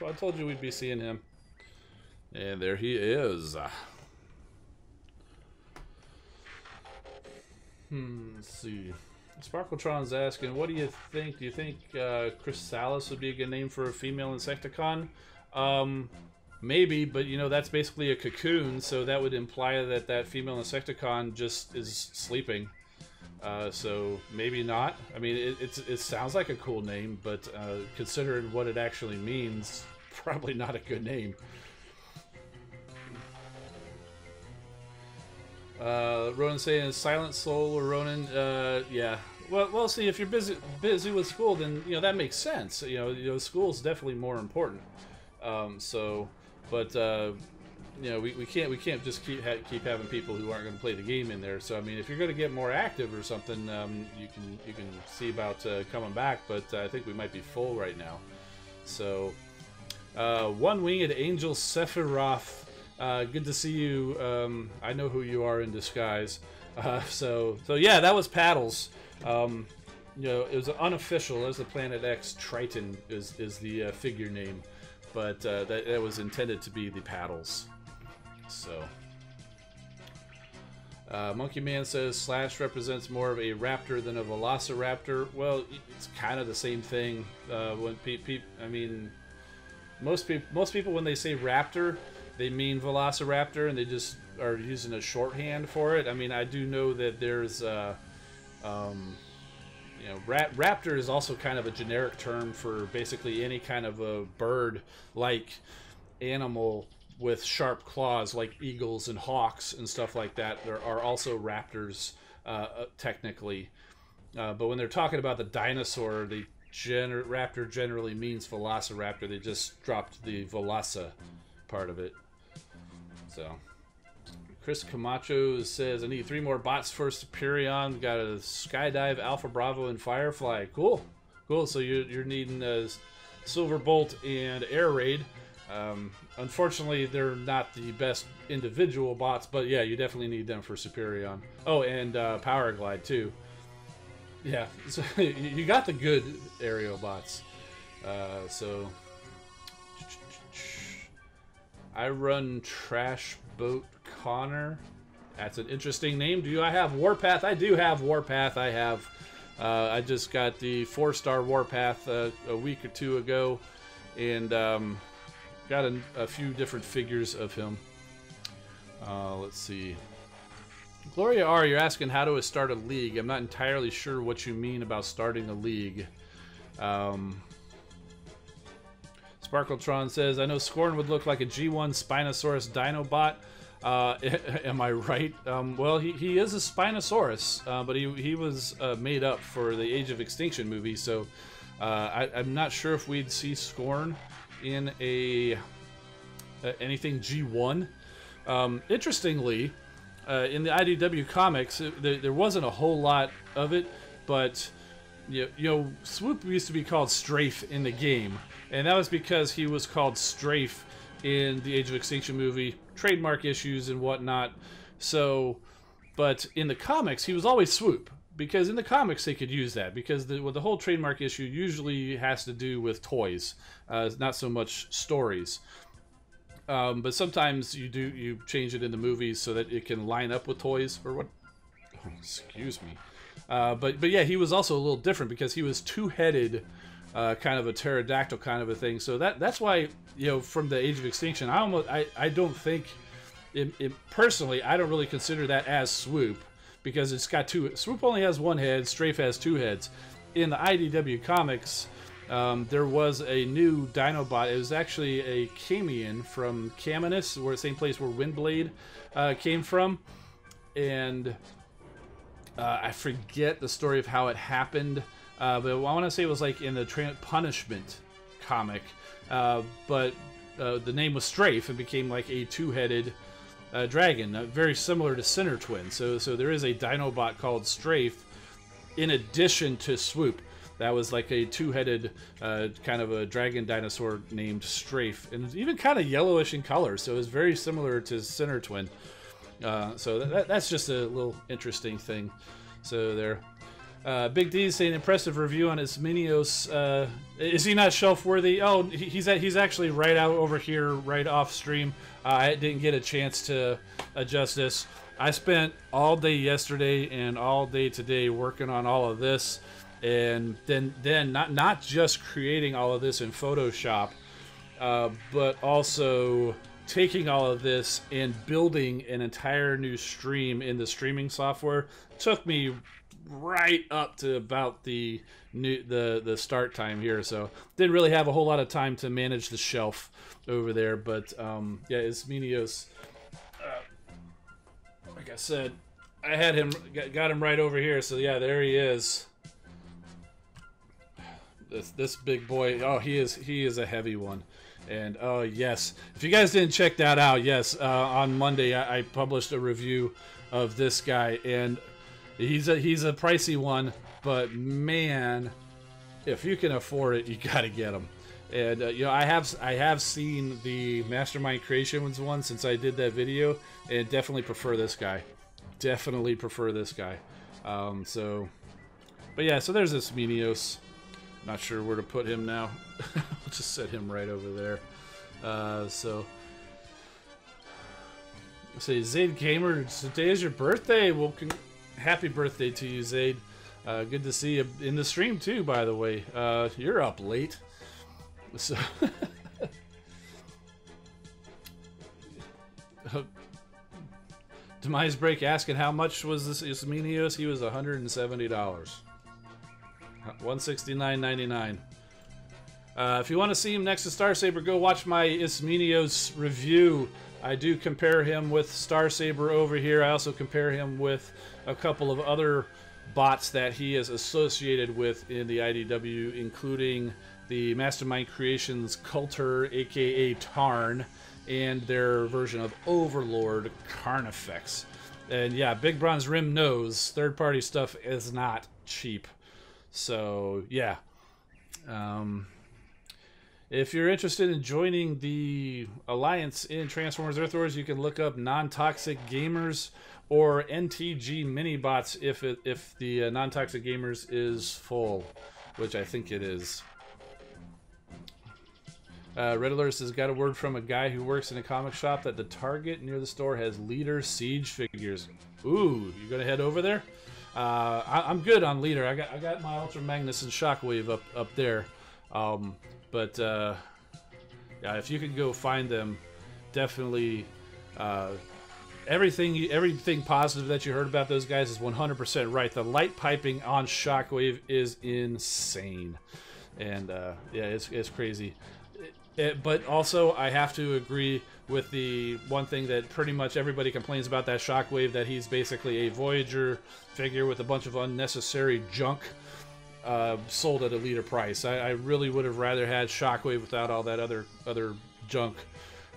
I told you we'd be seeing him, and there he is. Let's see. Sparkletron's asking, what do you think? Do you think Chrysalis would be a good name for a female Insecticon? Maybe, but you know, that's basically a cocoon, so that would imply that that female Insecticon just is sleeping. So maybe not. I mean, it sounds like a cool name, but considering what it actually means, probably not a good name. Ronan saying Silent Soul or Ronan, yeah. Well, see, if you're busy with school, then you know that makes sense. You know, school's definitely more important. But you know, we can't just keep having people who aren't going to play the game in there. So I mean, if you're going to get more active or something, you can see about coming back. But I think we might be full right now. So One-Winged Angel Sephiroth. Good to see you. I know who you are in disguise. So yeah, that was Paddles. You know, it was unofficial. As the Planet X Triton is the figure name, but that was intended to be the Paddles. So Monkey Man says Slash represents more of a raptor than a velociraptor. Well, it's kind of the same thing. When I mean, most people when they say raptor, they mean velociraptor, and they just are using a shorthand for it. I mean, I do know that there's, you know, raptor is also kind of a generic term for basically any kind of a bird-like animal with sharp claws, like eagles and hawks and stuff like that. There are also raptors, technically. But when they're talking about the dinosaur, the raptor generally means velociraptor. They just dropped the veloci part of it. So Chris Camacho says, I need 3 more bots for Superion. Got a Skydive, Alpha Bravo, and Firefly. Cool. So you're needing Silverbolt and Air Raid. Unfortunately, they're not the best individual bots, but yeah, you definitely need them for Superion. Oh, and Power Glide too. Yeah, so you got the good aerial bots. So I run Trash Boat Connor. That's an interesting name. Do I have Warpath? I do have Warpath. I just got the 4-star Warpath a week or 2 ago, and got a few different figures of him. Let's see. Gloria R, you're asking how do I start a league? I'm not entirely sure what you mean about starting a league. Sparkletron says, I know Scorn would look like a G1 Spinosaurus Dinobot. Am I right? Well, he is a Spinosaurus, but he was made up for the Age of Extinction movie, so I'm not sure if we'd see Scorn in anything G1. Interestingly, in the IDW comics, there wasn't a whole lot of it, but you know, Swoop used to be called Strafe in the game. And that was because he was called Strafe in the Age of Extinction movie, trademark issues and whatnot. So, but in the comics, he was always Swoop, because in the comics they could use that, because the whole trademark issue usually has to do with toys, not so much stories. But sometimes you change it in the movies so that it can line up with toys or what. Oh, excuse me. But yeah, he was also a little different because he was two-headed. Kind of a pterodactyl kind of a thing. So that's why, you know, from the Age of Extinction, I don't think, personally, I don't really consider that as Swoop, because it's got two. Swoop only has 1 head, Strafe has 2 heads. In the IDW comics, there was a new Dinobot. It was actually a Camion from Caminus, the same place where Windblade came from. And I forget the story of how it happened. But I want to say it was like in the Punishment comic, but the name was Strafe and became like a 2-headed dragon, very similar to Sinner Twin. So there is a Dinobot called Strafe in addition to Swoop. that was like a two-headed kind of a dragon dinosaur named Strafe, and even kind of yellowish in color, so it was very similar to Center Twin. So that's just a little interesting thing. So there. Big D's saying impressive review on Ismenios. Is he not shelf worthy? Oh, he's actually right out over here, right off stream. I didn't get a chance to adjust this. I spent all day yesterday and all day today working on all of this, and then not just creating all of this in Photoshop, but also taking all of this and building an entire new stream in the streaming software. Took me right up to about the start time here, so didn't really have a whole lot of time to manage the shelf over there. But yeah, Ismenios, like I said, I had him, got him right over here. So yeah, there he is. This big boy. Oh, he is a heavy one. And oh yes, if you guys didn't check that out, yes, on Monday I published a review of this guy, and he's a pricey one, but man, if you can afford it, you gotta get him. And you know, I have seen the Mastermind Creations one since I did that video, and definitely prefer this guy. Definitely prefer this guy. So, but yeah, so there's this Menios. Not sure where to put him now. We'll just set him right over there. So, say Zaid Gamer, today is your birthday. Well, happy birthday to you, Zaid. Good to see you in the stream too, by the way. You're up late. So Demise Break asking how much was this Ismenios? He was $170. $169.99. If you want to see him next to Star Saber, go watch my Ismenios review. I do compare him with Star Saber over here. I also compare him with a couple of other bots that he is associated with in the IDW, including the Mastermind Creations Coulter, aka Tarn, and their version of Overlord, Carnifex. And yeah, Big Bronze Rim knows third-party stuff is not cheap. So yeah, if you're interested in joining the Alliance in Transformers Earth Wars, you can look up Non-Toxic Gamers or NTG Minibots if the Non-Toxic Gamers is full, which I think it is. Red Alert says, got a word from a guy who works in a comic shop that the Target near the store has Leader Siege figures. Ooh, you gonna head over there? I'm good on Leader. I got my Ultra Magnus and Shockwave up there. But yeah, if you could go find them, definitely. Everything positive that you heard about those guys is 100% right. The light piping on Shockwave is insane, and yeah, it's crazy. But also, I have to agree with the one thing that pretty much everybody complains about that Shockwave, that he's basically a Voyager figure with a bunch of unnecessary junk sold at a Leader price. I really would have rather had Shockwave without all that other junk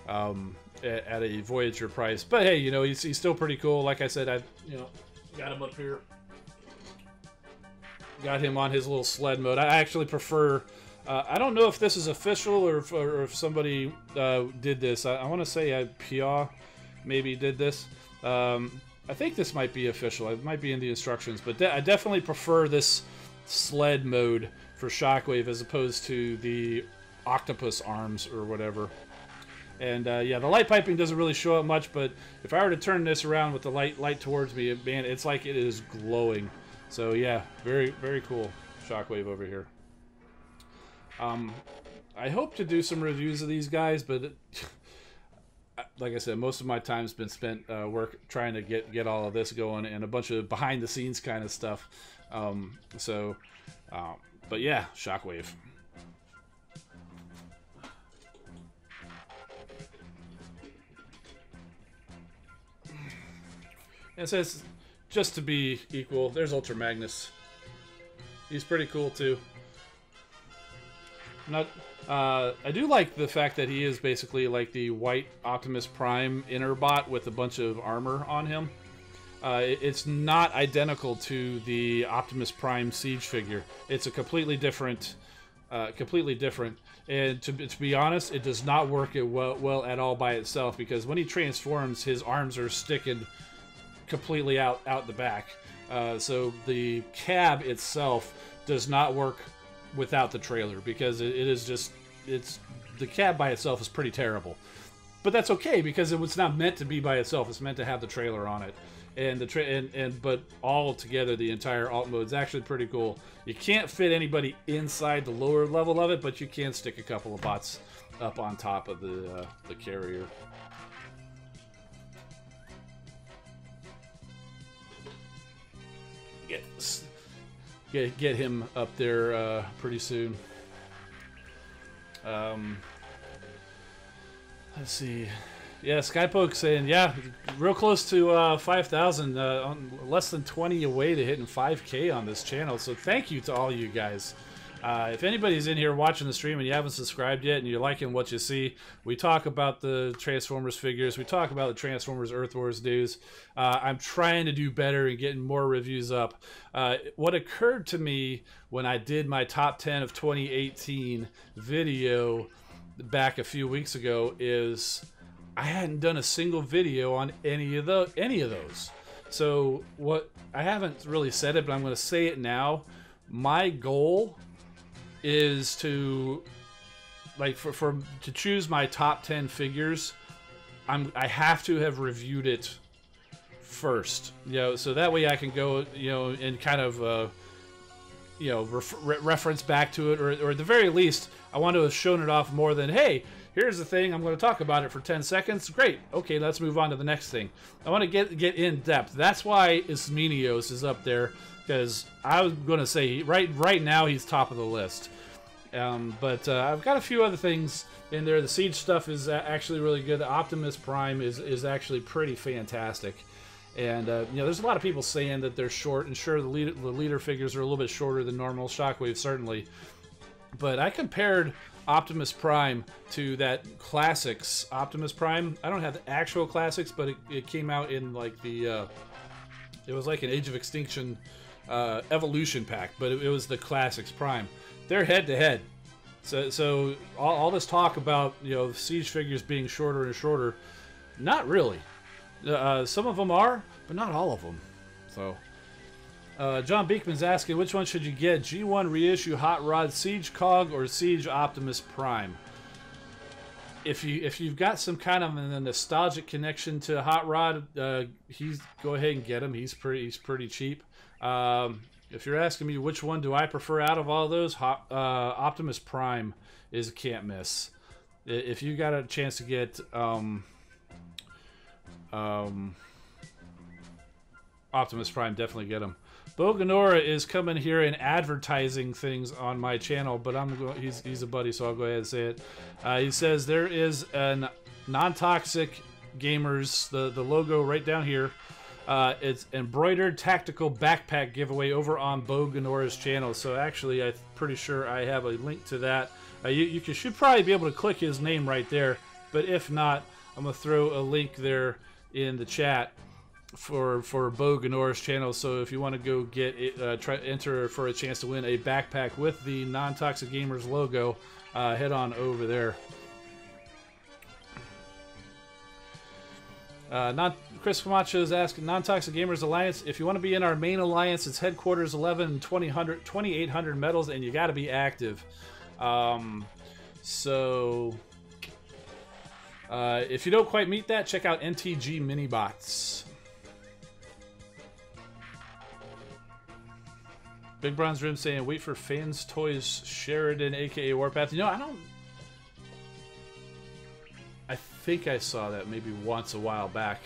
at a Voyager price. But hey, you know, he's still pretty cool. Like I said, I got him up here. Got him on his little sled mode. I actually prefer... I don't know if this is official or if somebody did this. I want to say Pia maybe did this. I think this might be official. It might be in the instructions, but I definitely prefer this sled mode for Shockwave as opposed to the octopus arms or whatever. And yeah, the light piping doesn't really show up much, but if I were to turn this around with the light towards me, man, it's like it is glowing. So yeah, very, very cool Shockwave over here. I hope to do some reviews of these guys, but like I said, most of my time's been spent trying to get all of this going and a bunch of behind the scenes kind of stuff. But yeah, Shockwave. And it says, just to be equal, there's Ultra Magnus. He's pretty cool too. I do like the fact that he is basically like the white Optimus Prime inner bot with a bunch of armor on him. It's not identical to the Optimus Prime Siege figure. It's a completely different, And to be honest, it does not work well at all by itself, because when he transforms, his arms are sticking completely out the back. So the cab itself does not work without the trailer, because the cab by itself is pretty terrible. But that's okay, because it was not meant to be by itself. It's meant to have the trailer on it. And but all together, the entire alt mode is actually pretty cool. You can't fit anybody inside the lower level of it, but you can stick a couple of bots up on top of the carrier. Get him up there pretty soon. Let's see. Yeah, Skypoke saying, yeah, real close to 5,000, less than 20 away to hitting 5K on this channel. So thank you to all you guys. If anybody's in here watching the stream and you haven't subscribed yet and you're liking what you see, we talk about the Transformers figures. We talk about the Transformers Earth Wars news. I'm trying to do better and getting more reviews up. What occurred to me when I did my top 10 of 2018 video back a few weeks ago is I hadn't done a single video on any of those. So what, I haven't really said it, but I'm going to say it now. My goal is to, like, to choose my top 10 figures, I have to have reviewed it first, so that way I can go, and kind of, reference back to it, or at the very least, I want to have shown it off more than, hey, here's the thing, I'm going to talk about it for 10 seconds. Great. Okay, let's move on to the next thing. I want to get in depth. That's why Ismenios is up there, because I was going to say right now he's top of the list. But I've got a few other things in there. The Siege stuff is actually really good. The Optimus Prime is actually pretty fantastic. And there's a lot of people saying that they're short, and sure, the leader figures are a little bit shorter than normal. Shockwave certainly. But I compared Optimus Prime to that Classics Optimus Prime. I don't have the actual Classics, but it came out in like the it was like an Age of Extinction Evolution pack, but it was the Classics Prime. They're head to head. So all this talk about Siege figures being shorter and shorter, not really. Some of them are, but not all of them. So John Beekman's asking, which one should you get? G1 reissue Hot Rod Siege Cog or Siege Optimus Prime? If you've got some kind of a nostalgic connection to Hot Rod, go ahead and get him. He's pretty cheap. If you're asking me which one do I prefer out of all those, Optimus Prime is a can't miss. If you got a chance to get Optimus Prime, definitely get him. Boganora is coming here and advertising things on my channel, but he's a buddy, so I'll go ahead and say it. He says there is a non-toxic gamers, the logo right down here. It's embroidered tactical backpack giveaway over on Boganora's channel. So actually, I'm pretty sure I have a link to that. You should probably be able to click his name right there, but if not, I'm gonna throw a link there in the chat for Boganora's channel. So if you want to go get it, enter for a chance to win a backpack with the Non-Toxic Gamers logo, head on over there. Chris Camacho is asking, Non-Toxic Gamers Alliance, if you want to be in our main alliance, it's headquarters 11 and 2800 medals, and you got to be active. If you don't quite meet that, check out NTG Minibots. Big Bronze Rim saying, wait for Fans Toys Sheridan, aka Warpath. I think I saw that maybe once a while back.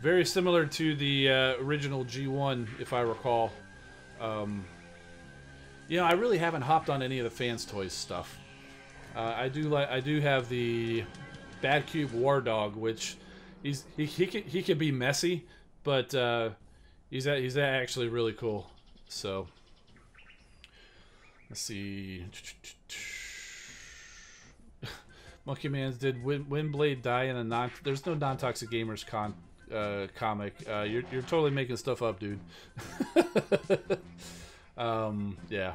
Very similar to the original G1, if I recall. I really haven't hopped on any of the Fans Toys stuff. I do have the Bad Cube War Dog, which he can be messy, but he's actually really cool. So let's see. Monkey Man's did Windblade die in a non? There's no non-toxic gamers comic. You're totally making stuff up, dude. Yeah.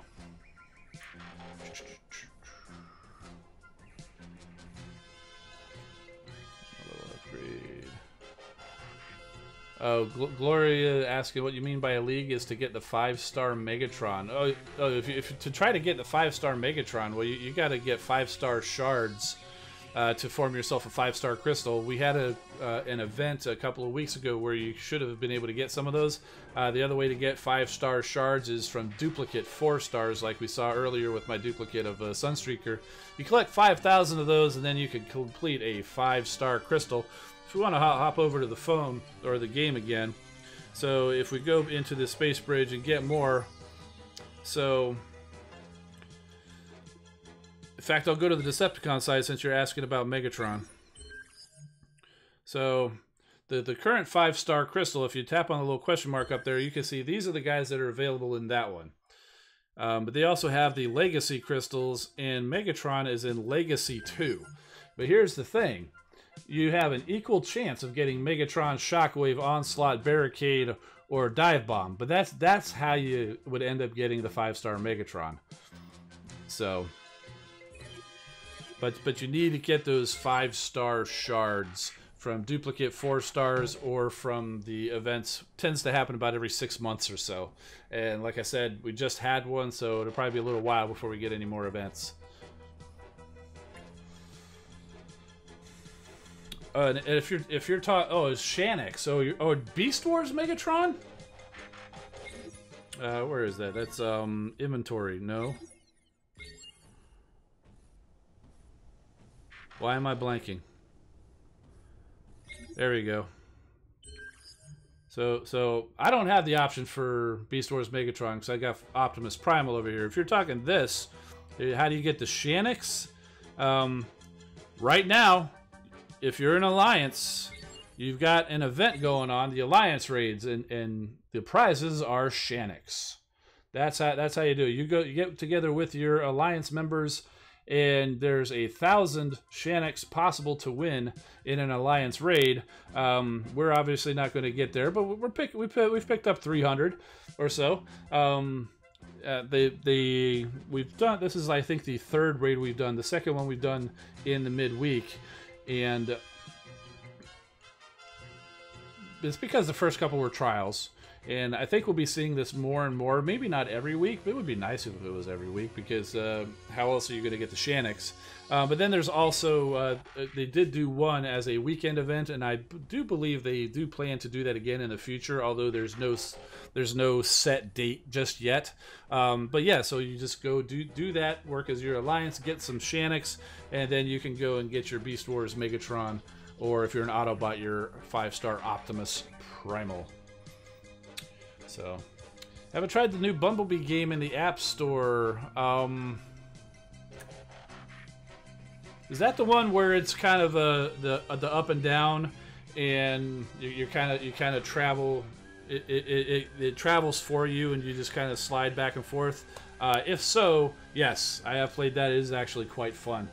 Oh, Gloria asking what you mean by a league is to get the 5-star Megatron. Oh, if to try to get the 5-star Megatron, well, you got to get 5-star shards to form yourself a 5-star crystal. We had an event a couple of weeks ago where you should have been able to get some of those. The other way to get 5-star shards is from duplicate 4 stars, like we saw earlier with my duplicate of Sunstreaker. You collect 5,000 of those, and then you can complete a 5-star crystal. If we want to hop over to the phone or the game again, so if we go into the space bridge and get more, so in fact I'll go to the Decepticon side since you're asking about Megatron. So the current 5-star crystal, if you tap on the little question mark up there, you can see these are the guys that are available in that one. But they also have the Legacy crystals, and Megatron is in Legacy 2. But here's the thing. You have an equal chance of getting Megatron, Shockwave, Onslaught, Barricade, or Dive Bomb. But that's how you would end up getting the 5-star Megatron. So, but you need to get those 5-star shards from duplicate 4 stars or from the events. Tends to happen about every 6 months or so. And like I said, we just had one, so it'll probably be a little while before we get any more events. And if you're talking, oh, it's Shanix. So Beast Wars Megatron. Where is that? That's inventory. No. Why am I blanking? There we go. So I don't have the option for Beast Wars Megatron because I got Optimus Primal over here. If you're talking this, how do you get the Shanix? Right now, if you're in Alliance, you've got an event going on, the Alliance raids, and the prizes are Shanix. That's how you do it. You get together with your Alliance members, and there's 1,000 Shanix possible to win in an Alliance raid. We're obviously not going to get there, but we've picked up 300 or so. We've done, this is I think the 3rd raid we've done. The second one we've done in the midweek. And it's because the first couple were trials, and I think we'll be seeing this more and more. Maybe not every week, but it would be nice if it was every week, because how else are you going to get the Shanix? But then there's also, they did do one as a weekend event, and I do believe they do plan to do that again in the future, although there's no set date just yet. But yeah, so you just go do that, work as your Alliance, get some Shanix, and then you can go and get your Beast Wars Megatron, or if you're an Autobot, your 5-star Optimus Primal. So, haven't tried the new Bumblebee game in the App Store. Is that the one where it's kind of the up and down, and you kind of travel? It travels for you, and you just kind of slide back and forth. If so, yes, I have played that. It is actually quite fun.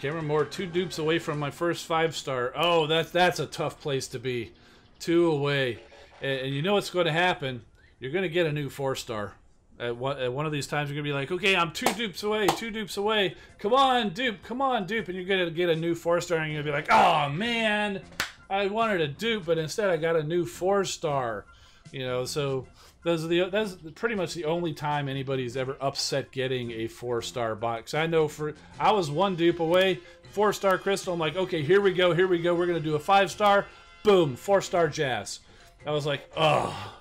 Cameron Moore, 2 dupes away from my first 5-star. Oh, that's a tough place to be. 2 away. And you know what's going to happen. You're going to get a new 4-star. At one of these times, you're going to be like, okay, I'm 2 dupes away, 2 dupes away. Come on, dupe, come on, dupe. And you're going to get a new 4-star, and you're going to be like, oh, man, I wanted a dupe, but instead I got a new 4-star. You know, so that's pretty much the only time anybody's ever upset getting a 4-star box. I know I was 1 dupe away, 4-star crystal. I'm like, okay, here we go. We're going to do a 5-star. Boom, 4-star Jazz. I was like, oh.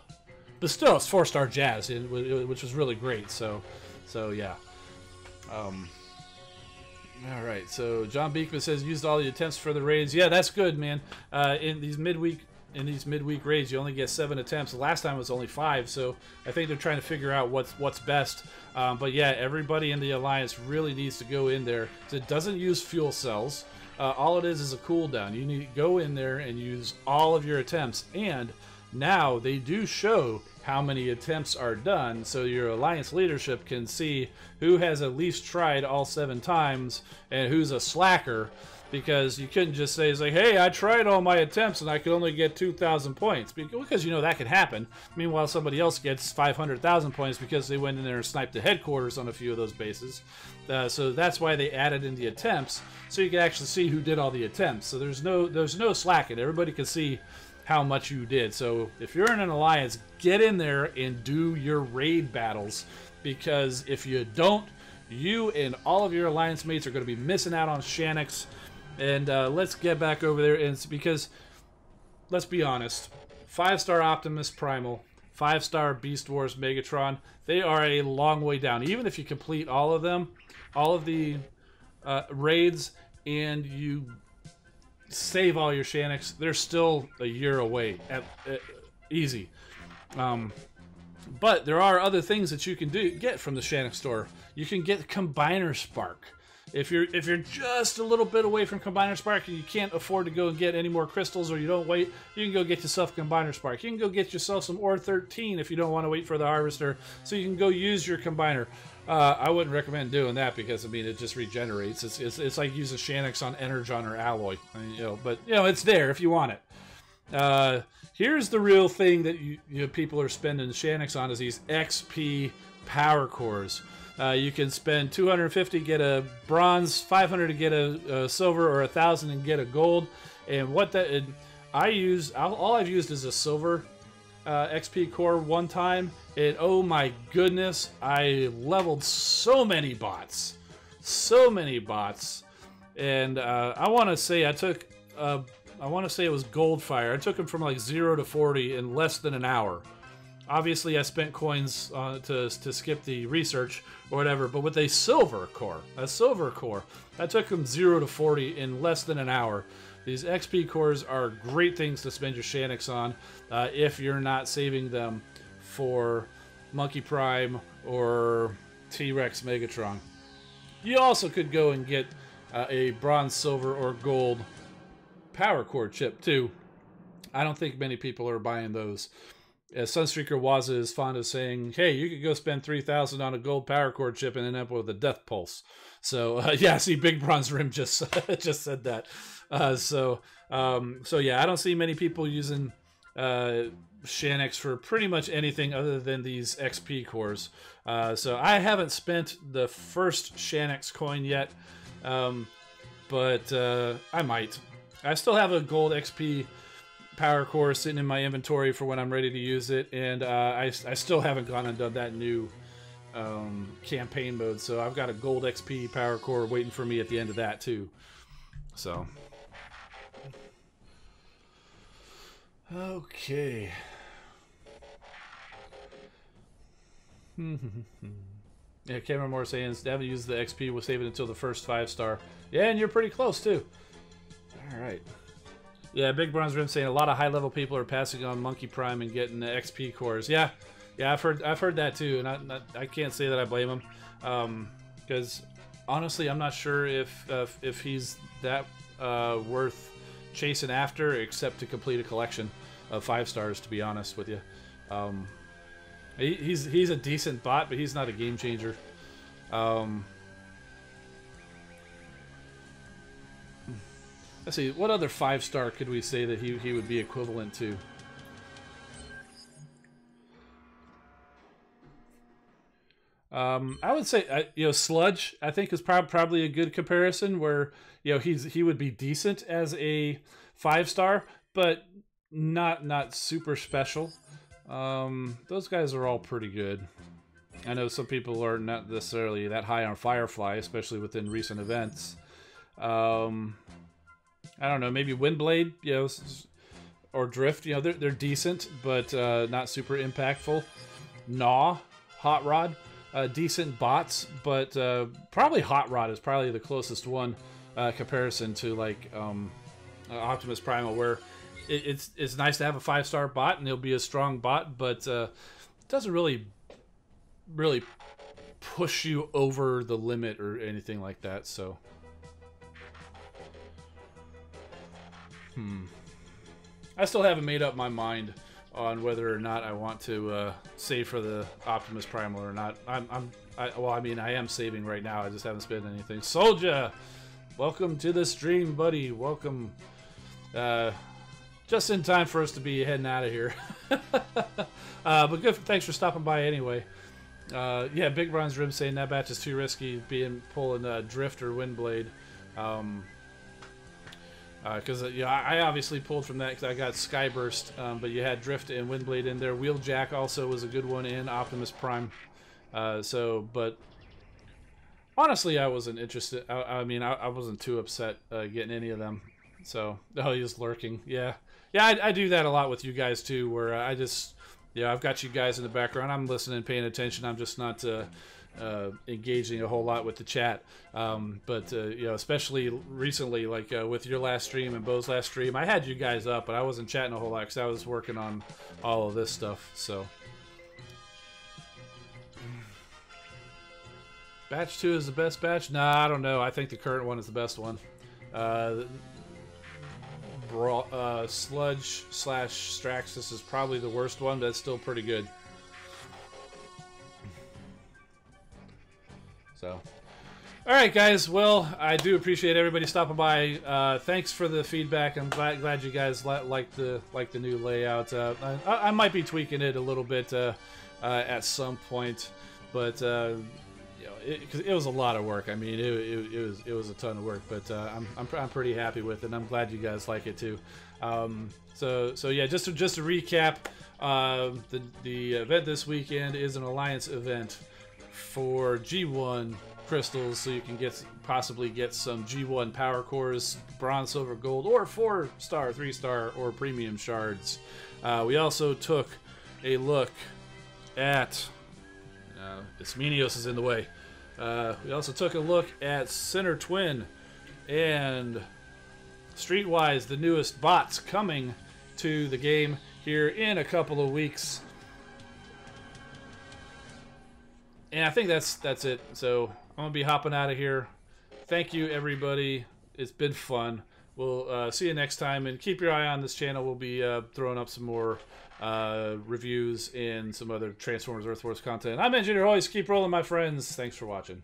But still, it's 4-star Jazz, which was really great. So yeah. All right. So John Beekman says used all the attempts for the raids. Yeah, that's good, man. In these midweek raids, you only get 7 attempts. The last time it was only 5. So I think they're trying to figure out what's best. But yeah, everybody in the Alliance really needs to go in there. It doesn't use fuel cells. All it is a cooldown. You need to go in there and use all of your attempts. And now they do show how many attempts are done, so your alliance leadership can see who has at least tried all 7 times and who's a slacker. Because you couldn't just say, it's like, hey, I tried all my attempts and I could only get 2,000 points. Because you know that could happen. Meanwhile, somebody else gets 500,000 points because they went in there and sniped the headquarters on a few of those bases. So that's why they added in the attempts, so you can actually see who did all the attempts. So there's no slacking. Everybody can see how much you did. So if you're in an alliance, get in there and do your raid battles. Because if you don't, you and all of your alliance mates are going to be missing out on Shanix. And let's get back over there, and because, let's be honest, 5-star Optimus Primal, 5-star Beast Wars Megatron, they are a long way down. Even if you complete all of them, all of the raids, and you save all your Shanix, they're still a year away, easy. But there are other things that you can get from the Shanix store. You can get Combiner Spark. If you're just a little bit away from Combiner Spark and you can't afford to go and get any more crystals, or you don't wait, you can go get yourself Combiner Spark. You can go get yourself some Ore 13 if you don't want to wait for the Harvester, so you can go use your Combiner. I wouldn't recommend doing that because, I mean, it just regenerates. It's like using Shanix on Energon or Alloy. I mean, but it's there if you want it. Here's the real thing that people are spending Shanix on, is these XP power cores. You can spend 250 get a bronze, 500 to get a silver, or 1,000 and get a gold. And what that all I've used is a silver XP core one time, and oh my goodness, I leveled so many bots, and I want to say it was Goldfire. I took him from like 0 to 40 in less than an hour. Obviously, I spent coins to skip the research or whatever, but with a silver core, I took them 0 to 40 in less than an hour. These XP cores are great things to spend your Shanix on if you're not saving them for Monkey Prime or T-Rex Megatron. You also could go and get a bronze, silver, or gold power core chip too. I don't think many people are buying those. Sunstreaker Waza is fond of saying, hey, you could go spend 3,000 on a gold power core chip and end up with a death pulse. So yeah, see, Big Bronze Rim just said that. So yeah, I don't see many people using Shanix for pretty much anything other than these XP cores. So I haven't spent the first Shanix coin yet, but I might. I still have a gold XP power core sitting in my inventory for when I'm ready to use it, and I still haven't gone and done that new campaign mode, so I've got a gold XP power core waiting for me at the end of that too. So okay. Yeah, Cameron Moore saying, haven't used the XP, we'll save it until the first 5-star. Yeah, and you're pretty close too. Alright. Yeah, Big Bronze Rim saying a lot of high-level people are passing on Monkey Prime and getting the XP cores. Yeah, I've heard that too, and I can't say that I blame him, because honestly, I'm not sure if he's that worth chasing after, except to complete a collection of 5-stars. To be honest with you, he's a decent bot, but he's not a game changer. Let's see, what other 5-star could we say that he would be equivalent to? I would say, Sludge, I think, is probably a good comparison, where, he would be decent as a 5-star, but not super special. Those guys are all pretty good. I know some people are not necessarily that high on Firefly, especially within recent events. I don't know, maybe Windblade, or Drift, they're decent, but not super impactful. Gnaw, Hot Rod, decent bots, but probably Hot Rod is probably the closest one comparison to like Optimus Primal, where it's nice to have a 5-star bot and he'll be a strong bot, but it doesn't really push you over the limit or anything like that. So I still haven't made up my mind on whether or not I want to save for the Optimus Primal or not. Well, I mean, I am saving right now. I just haven't spent anything. Soldier, welcome to the stream, buddy. Welcome. Just in time for us to be heading out of here. But good. Thanks for stopping by anyway. Yeah, Big Bronze Rim saying that batch is too risky, pulling Drift or Windblade. Because I obviously pulled from that because I got Skyburst, but you had Drift and Windblade in there. Wheeljack also was a good one in Optimus Prime. But honestly, I wasn't interested. I mean, I wasn't too upset getting any of them. So, oh, he's lurking. Yeah, I do that a lot with you guys too, where I just, I've got you guys in the background. I'm listening, paying attention. I'm just not engaging a whole lot with the chat. But especially recently, like with your last stream and Bo's last stream, I had you guys up, but I wasn't chatting a whole lot because I was working on all of this stuff. So, batch 2 is the best batch? Nah, I don't know. I think the current one is the best one. Sludge / Straxus is probably the worst one, but it's still pretty good. So, alright guys, well, I do appreciate everybody stopping by. Thanks for the feedback. I'm glad you guys like the new layout. I might be tweaking it a little bit at some point, but it was a lot of work. I mean, it was a ton of work, but I'm pretty happy with it, and I'm glad you guys like it too. So yeah, just to recap, the event this weekend is an Alliance event for G1 crystals, so you can possibly get some G1 power cores, bronze, silver, gold, or 4-star, 3-star, or premium shards. We also took a look at Ismenios is in the way. We also took a look at Center Twin and Streetwise, the newest bots coming to the game here in a couple of weeks. And I think that's it. So I'm gonna be hopping out of here. Thank you, everybody. It's been fun. We'll see you next time, and keep your eye on this channel. We'll be throwing up some more reviews and some other Transformers Earth Wars content. I'm Engineer Hoist. Keep rolling, my friends. Thanks for watching.